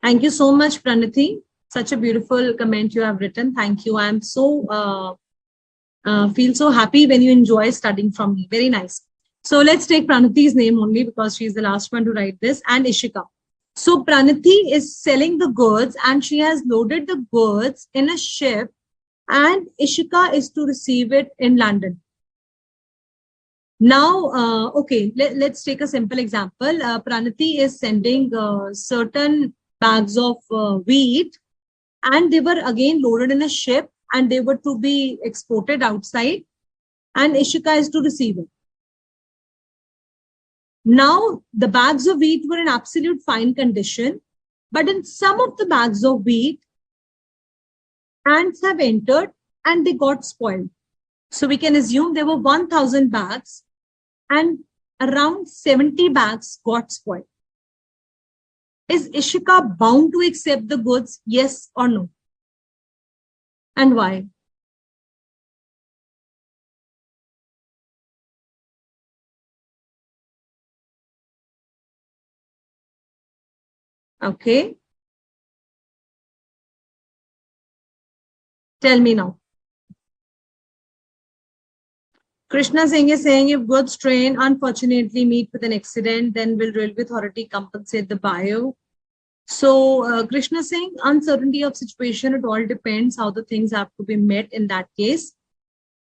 thank you so much, Pranati. Such a beautiful comment you have written. Thank you. I am so feel so happy when you enjoy studying from me. Very nice. So let's take Pranati's name only because she's the last one to write this, and Ishika. So Pranati is selling the goods and she has loaded the goods in a ship and Ishika is to receive it in London. Now, okay, let's take a simple example. Pranati is sending certain bags of wheat, and they were again loaded in a ship, and they were to be exported outside, and Ishika is to receive it. Now, the bags of wheat were in absolute fine condition, but in some of the bags of wheat, ants have entered and they got spoiled. So we can assume there were 1,000 bags and around 70 bags got spoiled. Is Ishika bound to accept the goods? Yes or no? And why? Okay. Tell me now. Krishna Singh is saying if goods train unfortunately meet with an accident, then will railway authority compensate the buyer? So Krishna Singh, uncertainty of situation, it all depends how the things have to be met in that case.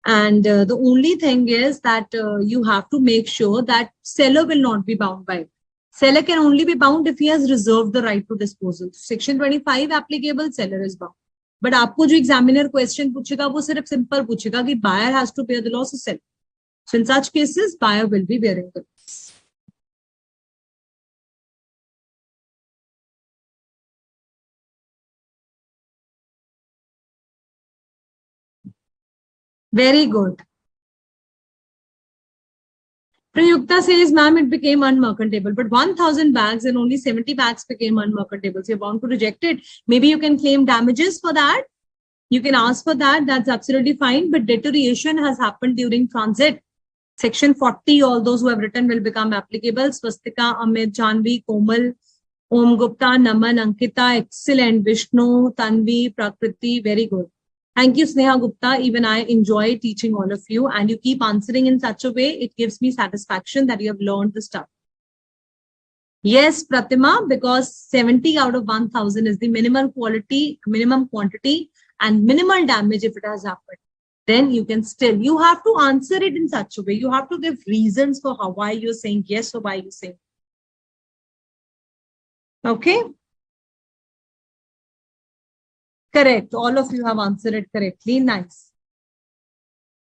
And the only thing is that you have to make sure that seller will not be bound by it. Seller can only be bound if he has reserved the right to disposal. Section 25 applicable, seller is bound. But आपको जो examiner question पूछेगा वो सिर्फ simple पूछेगा कि buyer has to bear the loss of seller. So in such cases, buyer will be bearing the loss. Very good. Prayukta says, ma'am, it became unmerchantable, but 1,000 bags and only 70 bags became unmerchantable. So you're bound to reject it. Maybe you can claim damages for that. You can ask for that. That's absolutely fine. But deterioration has happened during transit. Section 40, all those who have written will become applicable. Swastika, Amit, Janvi, Komal, Om Gupta, Naman, Ankita, excellent. Vishnu, Tanvi, Prakriti, very good. Thank you, Sneha Gupta. Even I enjoy teaching all of you, and you keep answering in such a way, it gives me satisfaction that you have learned the stuff. Yes, Pratima, because 70 out of 1,000 is the minimum quantity, and minimal damage if it has happened. Then you can still, you have to answer it in such a way. You have to give reasons for why you're saying yes or why you're saying. Okay. Correct. All of you have answered it correctly. Nice.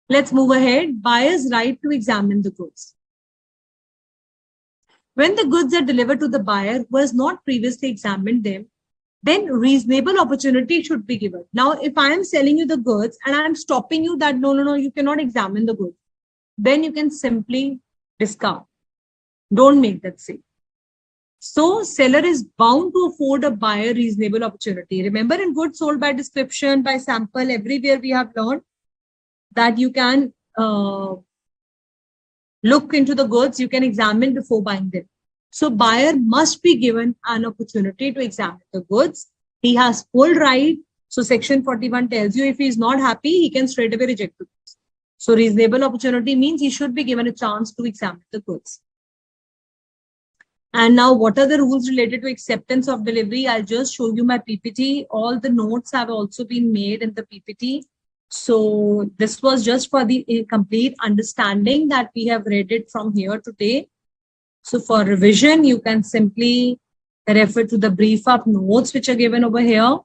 Let's move ahead. Buyer's right to examine the goods. When the goods are delivered to the buyer who has not previously examined them, then reasonable opportunity should be given. Now, if I am selling you the goods and I am stopping you that no, you cannot examine the goods, then you can simply discount. Don't make that sale. So seller is bound to afford a buyer reasonable opportunity. Remember, in goods sold by description, by sample, everywhere we have learned that you can look into the goods, you can examine before buying them. So buyer must be given an opportunity to examine the goods. He has full right. So section 41 tells you if he is not happy, he can straight away reject the goods. So reasonable opportunity means he should be given a chance to examine the goods. And now what are the rules related to acceptance of delivery? I'll just show you my PPT. All the notes have also been made in the PPT. So this was just for the complete understanding that we have read it from here today. So for revision, you can simply refer to the brief up notes which are given over here.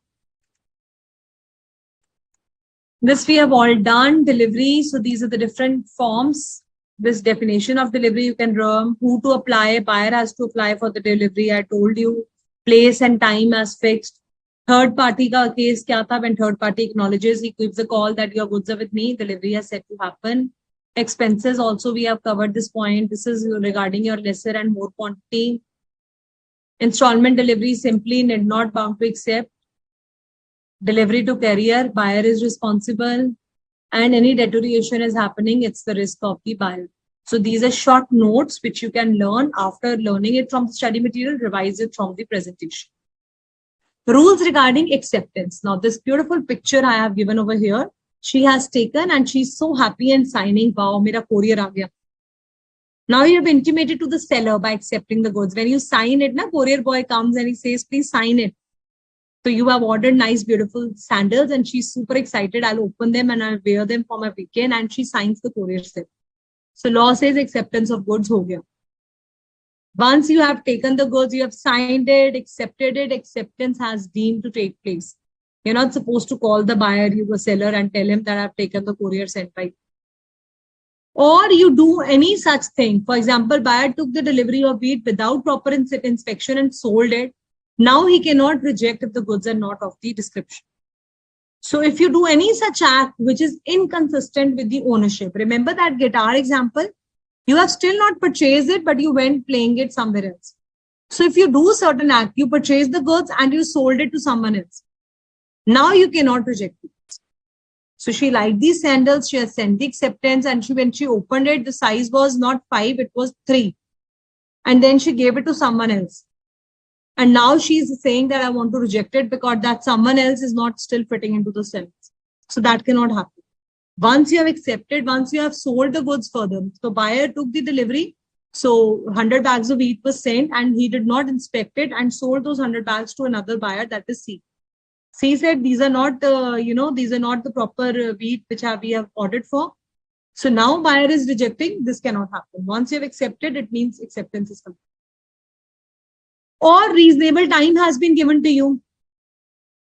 This we have all done. Delivery. So these are the different forms. This definition of delivery you can learn. Who to apply. Buyer has to apply for the delivery. I told you. Place and time as fixed. Third party ka case kya tha? When third party acknowledges, he gives a call that your goods are with me. Delivery has said to happen. Expenses also we have covered this point. This is regarding your lesser and more quantity. Installment delivery simply need not bound to accept. Delivery to carrier, buyer is responsible, and any deterioration is happening, it's the risk of the buyer. So these are short notes which you can learn after learning it from the study material, revise it from the presentation. Rules regarding acceptance. Now this beautiful picture I have given over here, she has taken and she's so happy and signing, wow, mera courier aa gaya. Now you have intimated to the seller by accepting the goods. When you sign it, courier boy comes and he says, please sign it. So you have ordered nice, beautiful sandals and she's super excited. I'll open them and I'll wear them for my weekend, and she signs the courier slip. So law says acceptance of goods ho gaya. Once you have taken the goods, you have signed it, accepted it, acceptance has deemed to take place. You're not supposed to call the buyer, you the seller, and tell him that I've taken the courier sent by. Or you do any such thing. For example, buyer took the delivery of wheat without proper inspection and sold it. Now he cannot reject if the goods are not of the description. So if you do any such act which is inconsistent with the ownership, remember that guitar example? You have still not purchased it, but you went playing it somewhere else. So if you do certain act, you purchased the goods and you sold it to someone else. Now you cannot reject it. So she liked these sandals, she has sent the acceptance, and when she opened it, the size was not 5, it was 3. And then she gave it to someone else. And now she's saying that I want to reject it because that someone else is not still fitting into the sentence. So that cannot happen. Once you have accepted, once you have sold the goods further, so buyer took the delivery, so 100 bags of wheat was sent and he did not inspect it and sold those 100 bags to another buyer, that is C. C said these are not, these are not the proper wheat which we have ordered for. So now buyer is rejecting, this cannot happen. Once you have accepted, it means acceptance is complete. Or reasonable time has been given to you.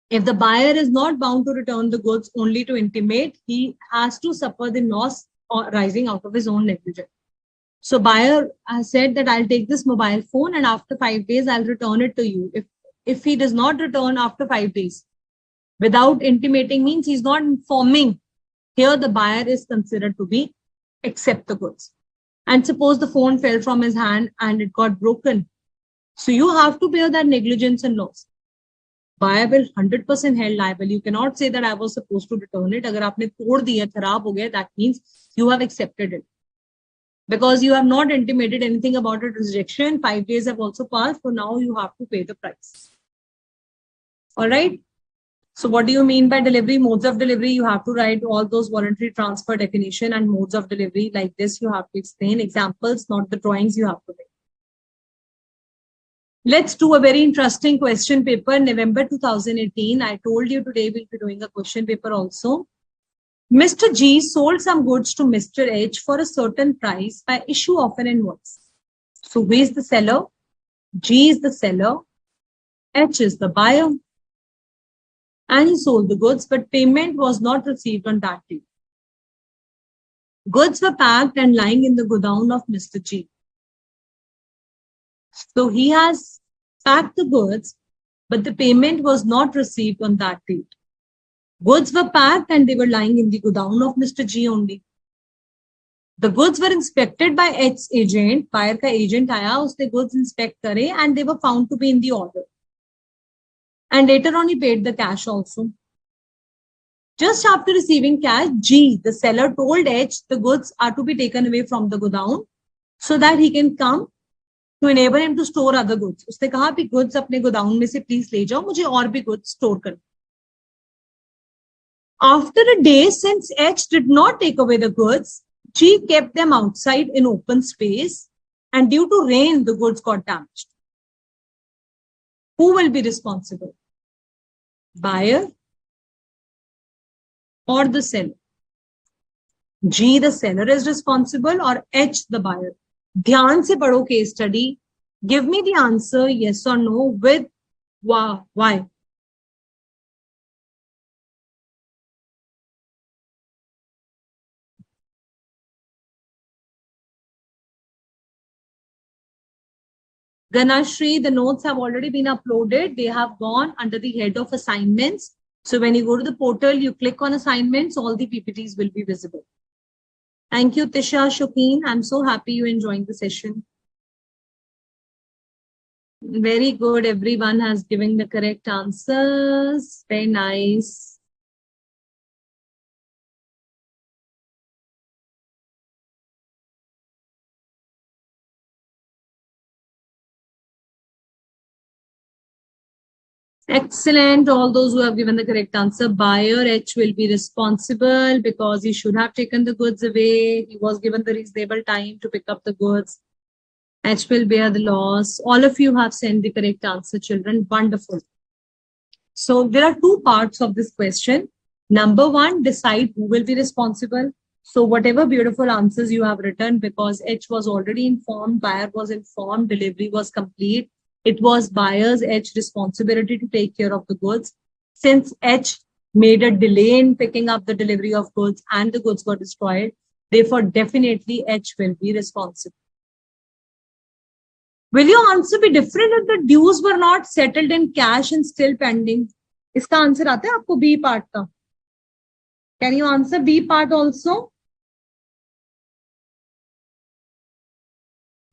If the buyer is not bound to return the goods only to intimate, he has to suffer the loss arising out of his own negligence. So buyer has said that I'll take this mobile phone and after 5 days, I'll return it to you. If he does not return after 5 days, without intimating means he's not informing. Here the buyer is considered to be accept the goods. And suppose the phone fell from his hand and it got broken. So you have to bear that negligence and loss. Buyer will 100% held liable. You cannot say that I was supposed to return it. Agar aapne tod diya, kharab ho gaya, that means you have accepted it. Because you have not intimated anything about it, rejection. 5 days have also passed, so now you have to pay the price. All right. So what do you mean by delivery? Modes of delivery, you have to write all those voluntary transfer definition and modes of delivery like this. You have to explain examples, not the drawings you have to make. Let's do a very interesting question paper. November 2018. I told you today we'll be doing a question paper also. Mr. G sold some goods to Mr. H for a certain price by issue of an invoice. So who is the seller? G is the seller. H is the buyer. And he sold the goods, but payment was not received on that day. Goods were packed and lying in the godown of Mr. G. So he has packed the goods, but the payment was not received on that date. Goods were packed and they were lying in the godown of Mr. G only. The goods were inspected by H's agent. Buyer ka agent aaya, usne goods inspect kare and they were found to be in the order. And later on he paid the cash also. Just after receiving cash, G, the seller, told H the goods are to be taken away from the godown so that he can come to enable him to store other goods. उसने कहा भी goods अपने godown में से please ले जाओ, मुझे और भी goods store करना. After a day, since H did not take away the goods, G kept them outside in open space, and due to rain, the goods got damaged. Who will be responsible? Buyer or the seller? G, the seller, is responsible, or H, the buyer? ध्यान से पढ़ो case study. Give me the answer, yes or no, with why. Ganashri, the notes have already been uploaded. They have gone under the head of assignments. So when you go to the portal, you click on assignments, all the PPTs will be visible. Thank you, Tisha, Shukeen. I'm so happy you're enjoying the session. Very good. Everyone has given the correct answers. Very nice. Excellent. All those who have given the correct answer. Buyer H will be responsible because he should have taken the goods away. He was given the reasonable time to pick up the goods. H will bear the loss. All of you have sent the correct answer, children. Wonderful. So there are two parts of this question. Number one, decide who will be responsible. So whatever beautiful answers you have written, because H was already informed, buyer was informed, delivery was complete. It was buyer's H responsibility to take care of the goods. Since H made a delay in picking up the delivery of goods and the goods were destroyed, therefore definitely H will be responsible. Will your answer be different if the dues were not settled in cash and still pending? इसका answer आता है आपको B part का? Can you answer B part also?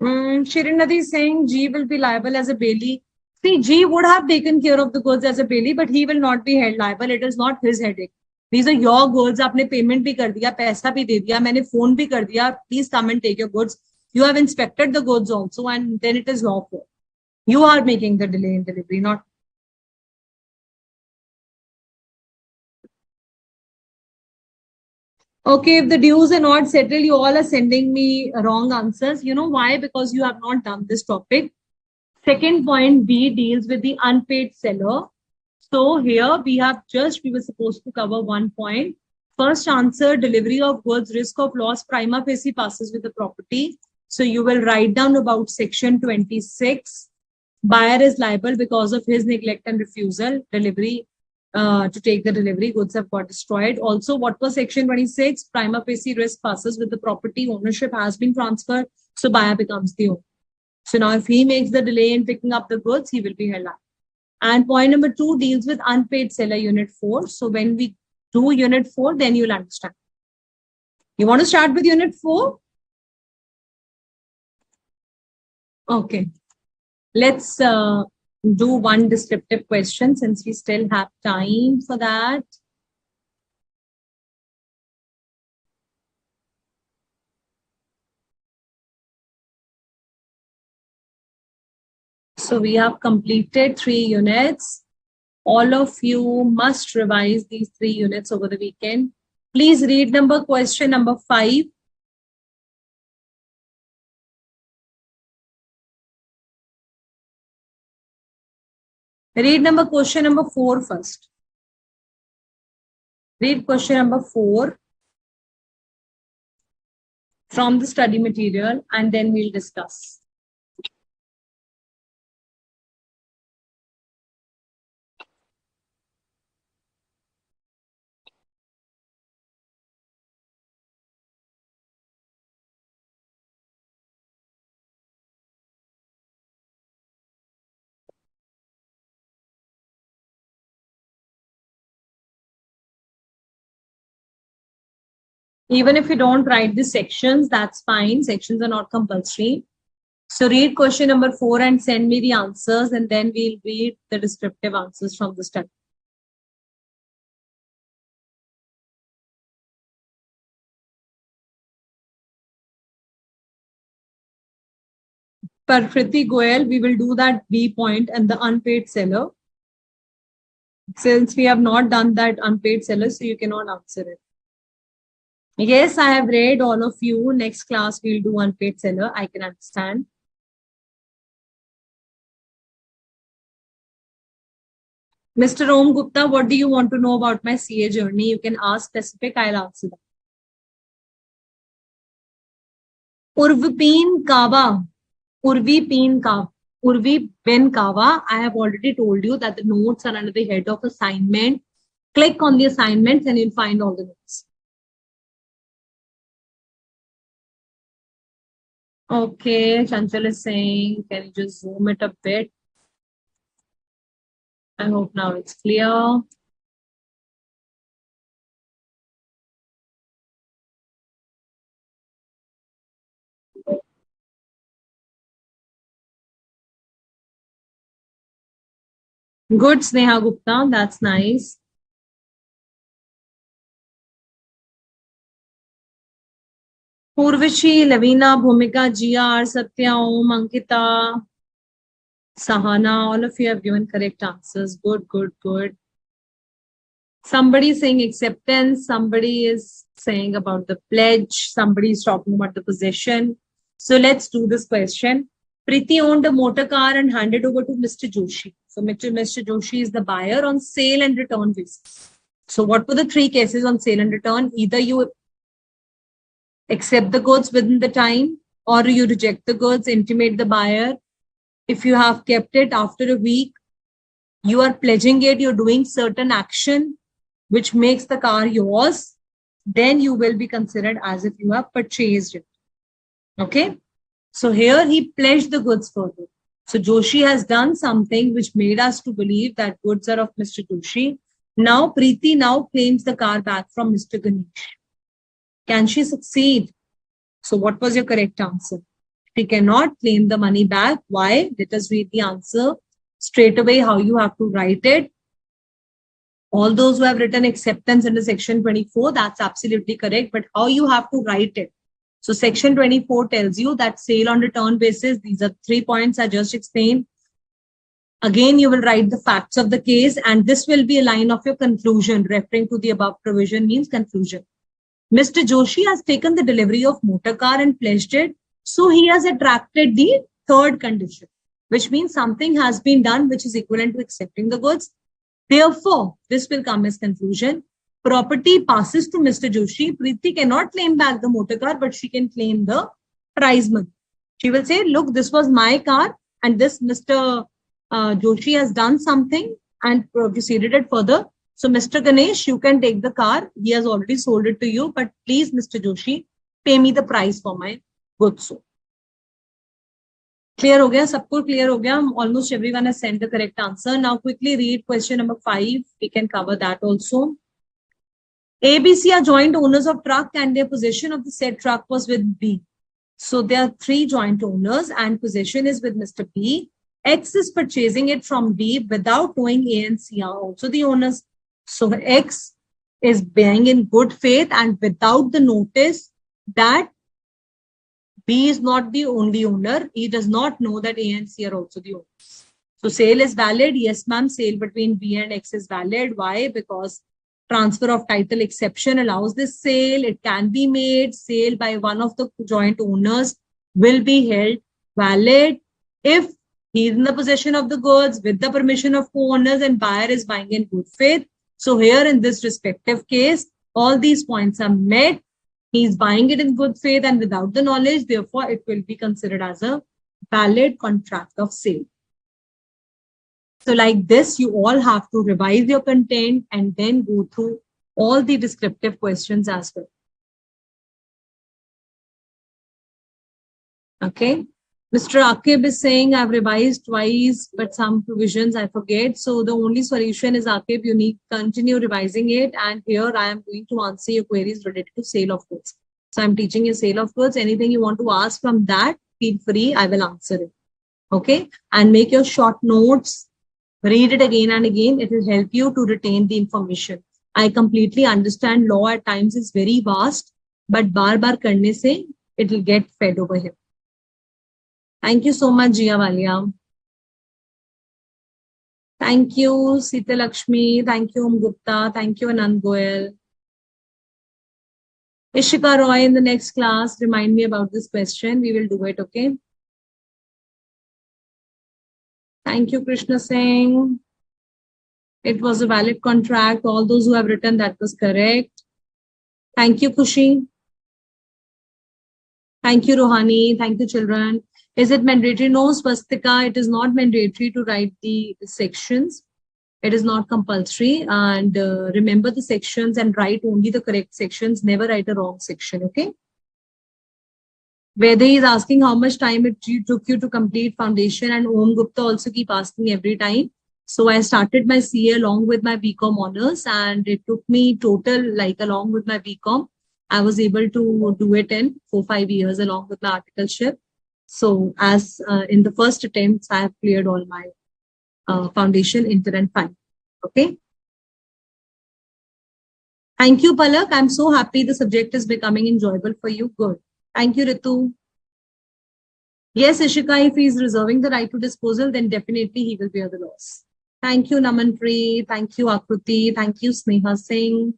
Shirinadi is saying G will be liable as a bailee. See, G would have taken care of the goods as a bailee, but he will not be held liable. It is not his headache. These are your goods. आपने payment भी कर दिया, पैसा भी दे दिया, मैंने phone भी कर दिया. Please come and take your goods. You have inspected the goods also, and then it is your fault. You are making the delay in delivery, not. Okay, if the dues are not settled, you all are sending me wrong answers. You know why? Because you have not done this topic. Second point B deals with the unpaid seller. So here we were supposed to cover one point. First answer, delivery of goods, risk of loss, prima facie passes with the property. So you will write down about section 26. Buyer is liable because of his neglect and refusal. Delivery to take the delivery, goods have got destroyed. Also, what was section 26? Prima facie risk passes with the property. Ownership has been transferred. So buyer becomes the owner. So now if he makes the delay in picking up the goods, he will be held liable. And point number 2 deals with unpaid seller unit 4. So when we do unit 4, then you'll understand. You want to start with unit 4? Okay. Let's do one descriptive question since we still have time for that. So we have completed 3 units. All of you must revise these 3 units over the weekend. Please read question number 5. Read question number 4 first. Read question number 4 from the study material and then we'll discuss. Even if you don't write the sections, that's fine. Sections are not compulsory. So read question number 4 and send me the answers, and then we'll read the descriptive answers from the study. Parkriti Goel, we will do that B point and the unpaid seller. Since we have not done that unpaid seller, so you cannot answer it. Yes, I have read all of you. Next class, we'll do unpaid seller. I can understand. Mr. Om Gupta, what do you want to know about my CA journey? You can ask specific, I'll answer that. Urvi Ben Kawa, I have already told you that the notes are under the head of assignment. Click on the assignments and you'll find all the notes. Okay, Chanchal is saying, can you just zoom it a bit? I hope now it's clear. Good, Sneha Gupta, that's nice. Purvishi, Lavina, Bhumika, GR, Satya, Om, Ankita, Sahana, all of you have given correct answers. Good, good, good. Somebody is saying acceptance, somebody is saying about the pledge, somebody is talking about the possession. So let's do this question. Priti owned a motor car and handed over to Mr. Joshi. So Mr. Joshi is the buyer on sale and return basis. So what were the 3 cases on sale and return? Either you accept the goods within the time, or you reject the goods, intimate the buyer. If you have kept it after a week, you are pledging it, you're doing certain action which makes the car yours, then you will be considered as if you have purchased it. Okay. So here he pledged the goods further. So Joshi has done something which made us to believe that goods are of Mr. Joshi. Now Preeti now claims the car back from Mr. Ganesh. Can she succeed? So what was your correct answer? She cannot claim the money back. Why? Let us read the answer straight away, how you have to write it. All those who have written acceptance under section 24, that's absolutely correct. But how you have to write it? So section 24 tells you that sale on return basis, these are 3 points I just explained. Again, you will write the facts of the case, and this will be a line of your conclusion. Referring to the above provision means conclusion. Mr. Joshi has taken the delivery of motor car and pledged it. So he has attracted the third condition, which means something has been done which is equivalent to accepting the goods. Therefore, this will come as conclusion. Property passes to Mr. Joshi. Preeti cannot claim back the motor car, but she can claim the prize money. She will say, look, this was my car and this Mr. Joshi has done something and proceeded it further. So Mr. Ganesh, you can take the car. He has already sold it to you, but please, Mr. Joshi, pay me the price for my goods. Clear ho gaya? Sabko clear ho gaya? Almost everyone has sent the correct answer. Now quickly read question number 5. We can cover that also. ABC are joint owners of truck and their possession of the said truck was with B. So there are 3 joint owners and possession is with Mr. B. X is purchasing it from D without knowing A and C are also the owners. So X is buying in good faith and without the notice that B is not the only owner. He does not know that A and C are also the owners. So sale is valid. Yes, ma'am. Sale between B and X is valid. Why? Because transfer of title exception allows this sale. It can be made. Sale by one of the joint owners will be held valid if he is in the possession of the goods with the permission of co-owners and buyer is buying in good faith. So here in this respective case, all these points are met. He is buying it in good faith and without the knowledge. Therefore, it will be considered as a valid contract of sale. So like this, you all have to revise your content and then go through all the descriptive questions as well. Okay. Mr. Akib is saying, I've revised twice, but some provisions I forget. So the only solution is, Akib, you need to continue revising it. And here I am going to answer your queries related to sale of goods. So I'm teaching you sale of goods. Anything you want to ask from that, feel free. I will answer it. Okay. And make your short notes. Read it again and again. It will help you to retain the information. I completely understand law at times is very vast, but bar karne se, it will get fed over here. Thank you so much, Jia Walia. Thank you, Sita Lakshmi. Thank you, Om Gupta. Thank you, Anand Goel. Ishika Roy in the next class, remind me about this question. We will do it, okay? Thank you, Krishna Singh. It was a valid contract. All those who have written that was correct. Thank you, Kushi. Thank you, Rohani. Thank you, children. Is it mandatory? No, Swastika, it is not mandatory to write the sections. It is not compulsory. And remember the sections and write only the correct sections. Never write a wrong section, okay? Whether he is asking how much time it took you to complete foundation, and Om Gupta also keep asking every time. So I started my CA along with my BCom honors, and it took me total, like along with my BCom, I was able to do it in 4-5 years along with my articleship. So as in the first attempts, I have cleared all my foundation, inter and final. Okay. Thank you, Palak. I'm so happy the subject is becoming enjoyable for you. Good. Thank you, Ritu. Yes, Ishika, if he is reserving the right to disposal, then definitely he will bear the loss. Thank you, Namanpreet. Thank you, Akruti. Thank you, Sneha Singh.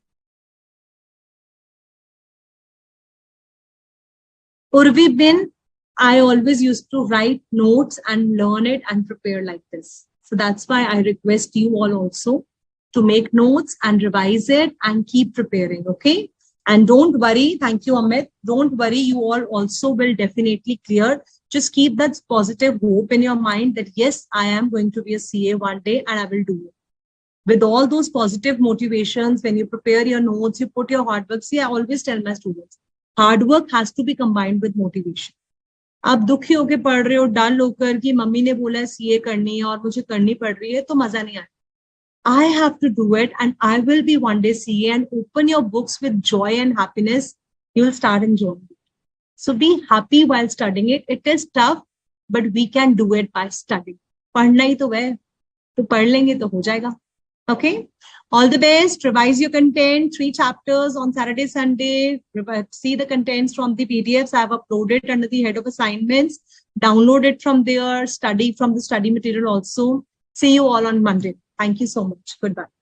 Urvi Bin, I always used to write notes and learn it and prepare like this. So that's why I request you all also to make notes and revise it and keep preparing, okay? And don't worry, thank you, Amit. Don't worry, you all also will definitely clear. Just keep that positive hope in your mind that yes, I am going to be a CA one day and I will do it. With all those positive motivations, when you prepare your notes, you put your hard work. See, I always tell my students, hard work has to be combined with motivation. आप दुखी होकर पढ़ रहे हो, डल होकर कि mummy ने बोला है सीए करनी है और मुझे करनी पड़ रही है, तो मजा नहीं आया. I have to do it and I will be one day CA, and open your books with joy and happiness. You will start enjoying it. So be happy while studying it. It is tough, but we can do it by studying. पढ़ना ही तो है, तो पढ़ लेंगे तो हो जाएगा. Okay. All the best. Revise your content. 3 chapters on Saturday, Sunday. See the contents from the PDFs I have uploaded under the head of assignments. Download it from there. Study from the study material also. See you all on Monday. Thank you so much. Goodbye.